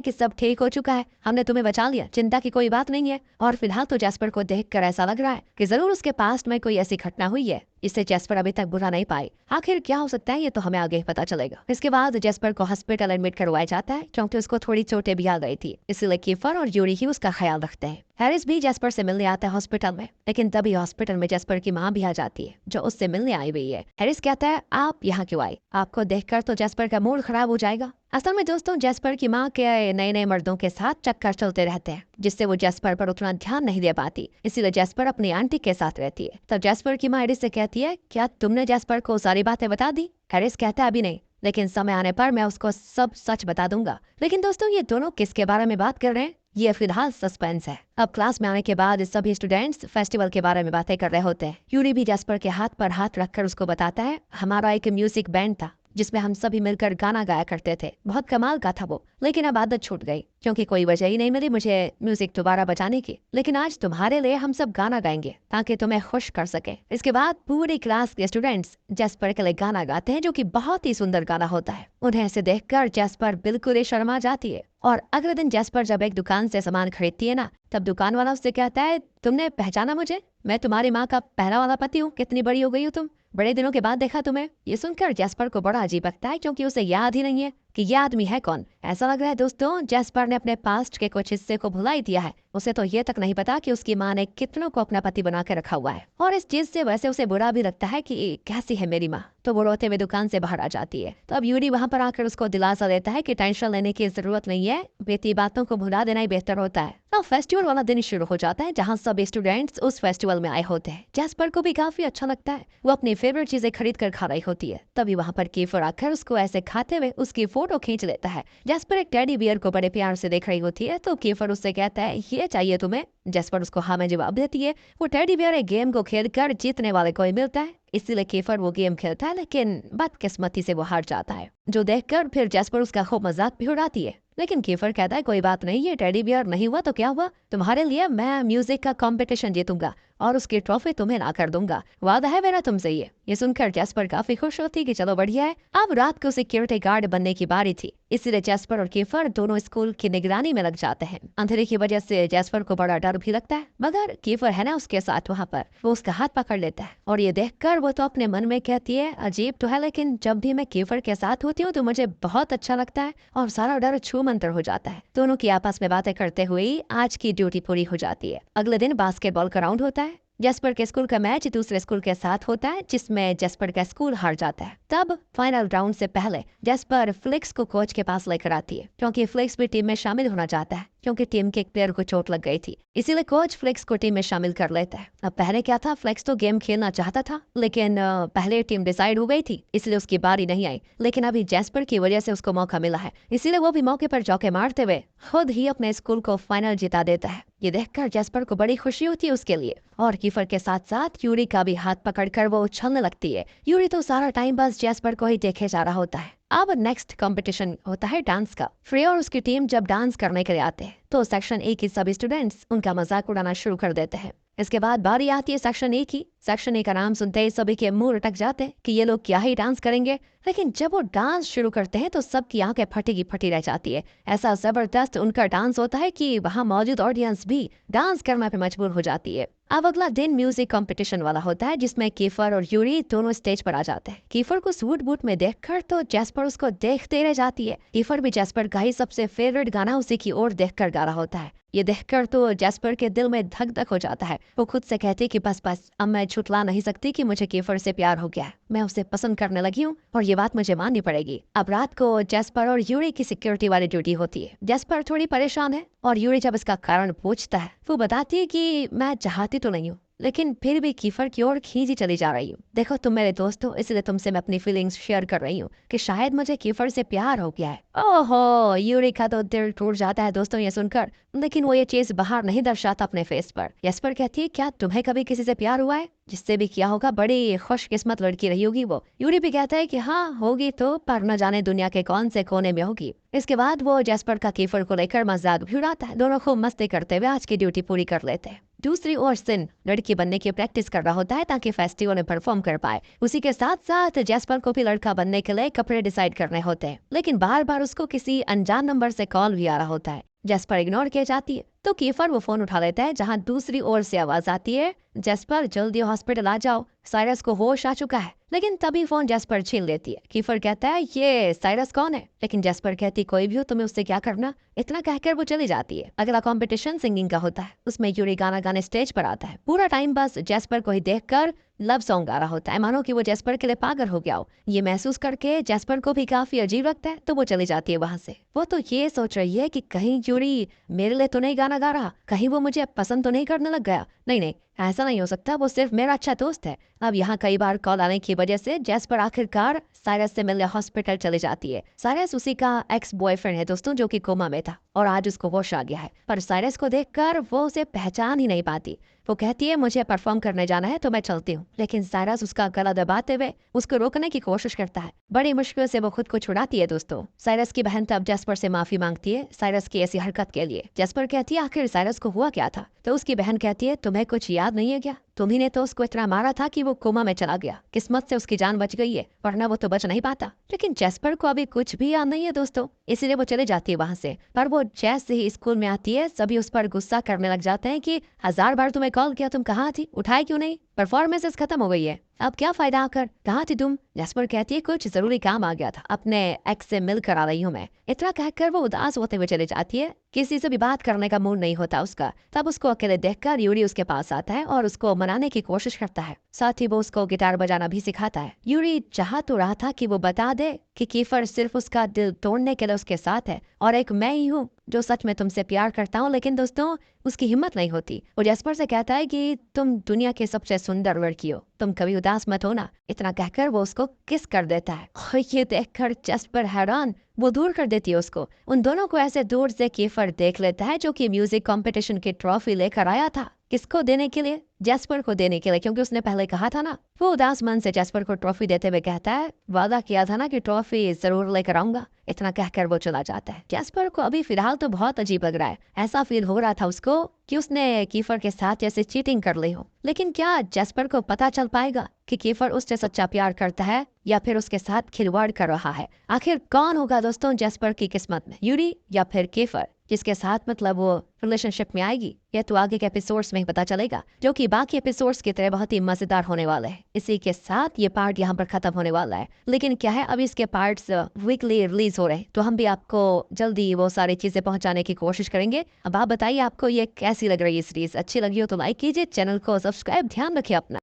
कि सब ठीक हो चुका है, हमने तुम्हें बचा लिया, चिंता की कोई बात नहीं है। और फिलहाल तो जैस्पर को देखकर ऐसा लग रहा है कि जरूर उसके पास्ट में कोई ऐसी घटना हुई है, इससे जैस्पर अभी तक बुरा नहीं पाई। आखिर क्या हो सकता है ये तो हमें आगे ही पता चलेगा। इसके बाद जैस्पर को हॉस्पिटल एडमिट करवाया जाता है क्योंकि उसको थोड़ी चोटें भी आ गई थी, इसलिए कीफर और यूरी ही उसका ख्याल रखते हैं। हैरिस भी जैस्पर से मिलने आता है हॉस्पिटल में, लेकिन तभी हॉस्पिटल में जैस्पर की माँ भी आ जाती है जो उससे मिलने आई हुई है। हैरिस कहता है आप यहाँ क्यों आई, आपको देखकर तो जैस्पर का मूड खराब हो जाएगा। असल में दोस्तों जैस्पर की माँ के नए नए मर्दों के साथ चक्कर चलते रहते हैं, जिससे वो जैस्पर पर उतना ध्यान नहीं दे पाती, इसीलिए जैस्पर अपनी आंटी के साथ रहती है। तब जैस्पर की माँ हैरिस से कहती है क्या तुमने जैस्पर को सारी बातें बता दी। हैरिस कहता है अभी नहीं, लेकिन समय आने पर मैं उसको सब सच बता दूंगा। लेकिन दोस्तों ये दोनों किसके बारे में बात कर रहे हैं, ये फिलहाल सस्पेंस है। अब क्लास में आने के बाद सभी स्टूडेंट्स फेस्टिवल के बारे में बातें कर रहे होते हैं। यूरी भी जैस्पर के हाथ पर हाथ रखकर उसको बताता है हमारा एक म्यूजिक बैंड था जिसमें हम सभी मिलकर गाना गाया करते थे, बहुत कमाल का था वो, लेकिन अब आदत छूट गई क्योंकि कोई वजह ही नहीं मिली मुझे म्यूजिक दोबारा बजाने की। लेकिन आज तुम्हारे लिए हम सब गाना गाएंगे ताकि तुम्हें खुश कर सके। इसके बाद पूरी क्लास के स्टूडेंट्स जैस्पर के लिए गाना गाते हैं जो कि बहुत ही सुंदर गाना होता है। उन्हें ऐसे देखकर जैस्पर बिल्कुल ही शर्मा जाती है। और अगले दिन जैस्पर जब एक दुकान से सामान खरीदती है ना, तब दुकान वाला उससे कहता है तुमने पहचाना मुझे, मैं तुम्हारी माँ का पहला वाला पति हूँ, कितनी बड़ी हो गई हो तुम। बड़े दिनों के बाद देखा तुम्हें। ये सुनकर जैस्पर को बड़ा अजीब लगता है क्योंकि उसे याद ही नहीं है कि ये आदमी है कौन। ऐसा लग रहा है दोस्तों जैस्पर ने अपने पास्ट के कुछ हिस्से को भुला ही दिया है। उसे तो ये तक नहीं पता कि उसकी माँ ने कितनों को अपना पति बना के रखा हुआ है, और इस चीज से वैसे उसे बुरा भी लगता है कि कैसी है मेरी माँ। तो वो रोते हुए दुकान से बाहर आ जाती है। तो अब यूरी वहाँ पर आकर उसको दिलासा देता है कि टेंशन लेने की जरूरत नहीं है, बीती बातों को भुला देना ही बेहतर होता है। तो फेस्टिवल वाला दिन शुरू हो जाता है जहाँ सब स्टूडेंट्स उस फेस्टिवल में आए होते हैं। जैस्पर को भी काफी अच्छा लगता है, वो अपनी फेवरेट चीजें खरीद कर खा रही होती है। तभी वहाँ पर कीफर आकर उसको ऐसे खाते हुए उसकी फोटो खींच लेता है। जैस्पर एक टेडी बियर को बड़े प्यार से देख रही होती है, तो कीफर उससे कहता है ये चाहिए तुम्हें। जैस्पर उसको हाँ में जवाब देती है। वो टेडी बियर एक गेम को खेल कर जीतने वाले को ही मिलता है, इसीलिए कीफर वो गेम खेलता है, लेकिन बदकिस्मती से वो हार जाता है, जो देखकर फिर जैस्पर उसका खूब मजाक भी उड़ाती है। लेकिन कीफर कहता है कोई बात नहीं, ये टेडी बियर नहीं हुआ तो क्या हुआ, तुम्हारे लिए मैं म्यूजिक का कंपटीशन जीतूंगा और उसकी ट्रॉफी तुम्हें ला कर दूंगा, वादा है मेरा तुमसे। ये सुनकर जैस्पर काफी खुश होती कि चलो बढ़िया है। अब रात को सिक्योरिटी गार्ड बनने की बारी थी, इसीलिए जैस्पर और कीफर दोनों स्कूल की निगरानी में लग जाते हैं। अंधेरे की वजह से जैस्पर को बड़ा डर भी लगता है, मगर कीफर है ना उसके साथ वहाँ पर, वो उसका हाथ पकड़ लेता है। और ये देखकर वो तो अपने मन में कहती है अजीब तो है, लेकिन जब भी मैं कीफर के साथ होती हूँ तो मुझे बहुत अच्छा लगता है और सारा डर छू मंतर हो जाता है। दोनों की आपस में बातें करते हुए आज की ड्यूटी पूरी हो जाती है। अगले दिन बास्केटबॉल का राउंड होता है। जैस्पर के स्कूल का मैच दूसरे स्कूल के साथ होता है, जिसमें जैस्पर का स्कूल हार जाता है। तब फाइनल राउंड से पहले जैस्पर फ्लिक्स को कोच के पास लेकर आती है, क्योंकि फ्लिक्स भी टीम में शामिल होना चाहता है, क्योंकि टीम के एक प्लेयर को चोट लग गई थी। इसीलिए कोच फ्लिक्स को टीम में शामिल कर लेता है। अब पहले क्या था, फ्लिक्स तो गेम खेलना चाहता था, लेकिन पहले टीम डिसाइड हो गई थी, इसलिए उसकी बारी नहीं आई। लेकिन अभी जैस्पर की वजह से उसको मौका मिला है, इसीलिए वो भी मौके पर चौके मारते हुए खुद ही अपने स्कूल को फाइनल जिता देता है। ये देखकर जैस्पर को बड़ी खुशी होती है उसके लिए, और कीफर के साथ साथ यूरी का भी हाथ पकड़कर वो उछलने लगती है। यूरी तो सारा टाइम बस जैस्पर को ही देखे जा रहा होता है। अब नेक्स्ट कंपटीशन होता है डांस का। फ्रेया और उसकी टीम जब डांस करने के लिए आते हैं तो सेक्शन ए के सभी स्टूडेंट्स उनका मजाक उड़ाना शुरू कर देते हैं। इसके बाद बारी आती है सेक्शन ए की। सेक्शन ए का नाम सुनते ही सभी के मुंह अटक जाते हैं कि ये लोग क्या ही डांस करेंगे। लेकिन जब वो डांस शुरू करते हैं तो सबकी आंखें फटी की फटी रह जाती है। ऐसा जबरदस्त उनका डांस होता है कि वहाँ मौजूद ऑडियंस भी डांस करने पर मजबूर हो जाती है। अब अगला दिन म्यूजिक कंपटीशन वाला होता है, जिसमें कीफर और यूरी दोनों स्टेज पर आ जाते हैं। कीफर को सूट बूट में देखकर तो जैस्पर उसको देखते रह जाती है। कीफर भी जैस्पर का ही सबसे फेवरेट गाना उसी की ओर देखकर गा रहा होता है। ये देखकर तो जैस्पर के दिल में धक धक हो जाता है। वो खुद से कहती कि बस अब मैं छुटला नहीं सकती कि मुझे कीफर से प्यार हो गया है, मैं उसे पसंद करने लगी हूँ और ये बात मुझे माननी पड़ेगी। अब रात को जैस्पर और यूरी की सिक्योरिटी वाली ड्यूटी होती है। जैस्पर थोड़ी परेशान है और यूरी जब इसका कारण पूछता है वो बताती है कि मैं चाहती तो नहीं हूँ, लेकिन फिर भी कीफर की ओर खींची चली जा रही हूँ। देखो तुम मेरे दोस्त हो, इसलिए तुमसे मैं अपनी फीलिंग्स शेयर कर रही हूँ कि शायद मुझे कीफर से प्यार हो गया है। ओहो, यूरी का तो दिल टूट जाता है दोस्तों ये सुनकर, लेकिन वो ये चीज बाहर नहीं दर्शाता अपने फेस पर। जैस्पर कहती है क्या तुम्हें कभी किसी से प्यार हुआ है? जिससे भी किया होगा बड़ी खुशकिस्मत लड़की रही होगी वो। यूरी भी कहता है कि हाँ होगी तो, पर न जाने दुनिया के कौन से कोने में होगी। इसके बाद वो जैस्पर का कीफर को लेकर मजाक भी उड़ाता है। दोनों खूब मस्ती करते हुए आज की ड्यूटी पूरी कर लेते हैं। दूसरी ओर सिन लड़की बनने की प्रैक्टिस कर रहा होता है ताकि फेस्टिवल में परफॉर्म कर पाए। उसी के साथ साथ जैस्पर को भी लड़का बनने के लिए कपड़े डिसाइड करने होते हैं, लेकिन बार बार उसको किसी अनजान नंबर से कॉल भी आ रहा होता है। जैस्पर इग्नोर किया जाती है तो कीफर वो फोन उठा लेता है, जहाँ दूसरी ओर से आवाज आती है जैस्पर जल्दी हॉस्पिटल आ जाओ, साइरस को होश आ चुका है। लेकिन तभी फोन जैस्पर छीन लेती है। कीफर कहता है ये साइरस कौन है, लेकिन जैस्पर कहती कोई भी हो तुम्हें उससे क्या करना। इतना कहकर वो चली जाती है। अगला कंपटीशन सिंगिंग का होता है, उसमें यूरी गाना गाने स्टेज पर आता है। पूरा टाइम बस जैस्पर को ही देखकर लव सॉन्ग गा रहा होता है, मानो कि वो जैस्पर के लिए पागल हो गया हो। ये महसूस करके जैस्पर को भी काफी अजीब लगता है, तो वो चली जाती है वहां से। वो तो ये सोच रही है कि कहीं यूरी मेरे लिए तो नहीं गाना गा रहा, कहीं वो मुझे पसंद तो नहीं करने लग गया। नहीं, ऐसा नहीं हो सकता, वो सिर्फ मेरा अच्छा दोस्त है। अब यहाँ कई बार कॉल आने की वजह से जैस्पर आखिरकार साइरस से मिलने हॉस्पिटल चले जाती है। साइरस उसी का एक्स बॉयफ्रेंड है दोस्तों, जो कि कोमा में था और आज उसको होश आ गया है। पर साइरस को देखकर वो उसे पहचान ही नहीं पाती। वो कहती है मुझे परफॉर्म करने जाना है तो मैं चलती हूँ, लेकिन साइरस उसका गला दबाते हुए उसको रोकने की कोशिश करता है। बड़ी मुश्किल से वो खुद को छुड़ाती है दोस्तों। साइरस की बहन तब जैस्पर से माफी मांगती है साइरस की ऐसी हरकत के लिए। जैस्पर कहती है आखिर साइरस को हुआ क्या था, तो उसकी बहन कहती है तुम्हें कुछ याद नहीं है क्या, तुम्ही ने तो उसको इतना मारा था कि वो कोमा में चला गया। किस्मत से उसकी जान बच गई है, वरना वो तो बच नहीं पाता। लेकिन जैस्पर को अभी कुछ भी याद नहीं है दोस्तों, इसीलिए वो चले जाती है वहां से। पर वो जैसे ही स्कूल में आती है सभी उस पर गुस्सा करने लग जाते हैं कि 1000 बार तुम्हें कॉल किया, तुम कहाँ थी, उठाए क्यों नहीं, परफॉर्मेंसेस खत्म हो गई है। अब क्या फायदा आकर, कहाँ थी तुम? जैस्पर कहती है कुछ जरूरी काम आ गया था, अपने एक्स से मिल कर आ रही हूँ मैं। इतना कहकर वो उदास होते हुए चली जाती है, किसी से भी बात करने का मूड नहीं होता उसका। तब उसको अकेले देखकर यूरी उसके पास आता है और उसको मनाने की कोशिश करता है, साथ ही वो उसको गिटार बजाना भी सिखाता है। यूरी चाह तो रहा था कि वो बता दे कि कीफर सिर्फ उसका दिल तोड़ने के लिए उसके साथ है और एक मैं ही हूँ जो सच में तुमसे प्यार करता हूँ, लेकिन दोस्तों उसकी हिम्मत नहीं होती। वो जैस्पर से कहता है कि तुम दुनिया की सबसे सुंदर लड़की हो, तुम कभी उदास मत होना। इतना कहकर वो उसको किस कर देता है और ये देखकर जैस्पर हैरान, वो दूर कर देती है उसको। उन दोनों को ऐसे दूर से कीफर देख लेता है जो कि म्यूजिक कंपटीशन की ट्रॉफी लेकर आया था। किसको देने के लिए? जैस्पर को देने के लिए, क्योंकि उसने पहले कहा था ना। वो उदास मन से जैस्पर को ट्रॉफी देते हुए कहता है, वादा किया था ना कि ट्रॉफी जरूर लेकर आऊंगा। इतना कहकर वो चला जाता है। जैस्पर को अभी फिलहाल तो बहुत अजीब लग रहा है, ऐसा फील हो रहा था उसको कि उसने कीफर के साथ जैसे चीटिंग कर ली हो। लेकिन क्या जैस्पर को पता चल पाएगा कि कीफर उससे सच्चा प्यार करता है या फिर उसके साथ खिलवाड़ कर रहा है? आखिर कौन होगा दोस्तों जैस्पर की किस्मत में, यूरी या फिर कीफर, जिसके साथ मतलब वो रिलेशनशिप में आएगी? यह तो आगे के एपिसोड्स में ही पता चलेगा, जो कि बाकी एपिसोड्स की तरह बहुत ही मजेदार होने वाले हैं। इसी के साथ ये पार्ट यहाँ पर खत्म होने वाला है, लेकिन क्या है अभी इसके पार्ट्स वीकली रिलीज हो रहे हैं, तो हम भी आपको जल्दी वो सारी चीजें पहुंचाने की कोशिश करेंगे। अब आप बताइए आपको ये कैसी लग रही है सीरीज? अच्छी लगी हो तो लाइक कीजिए, चैनल को सब्सक्राइब, ध्यान रखिए अपना।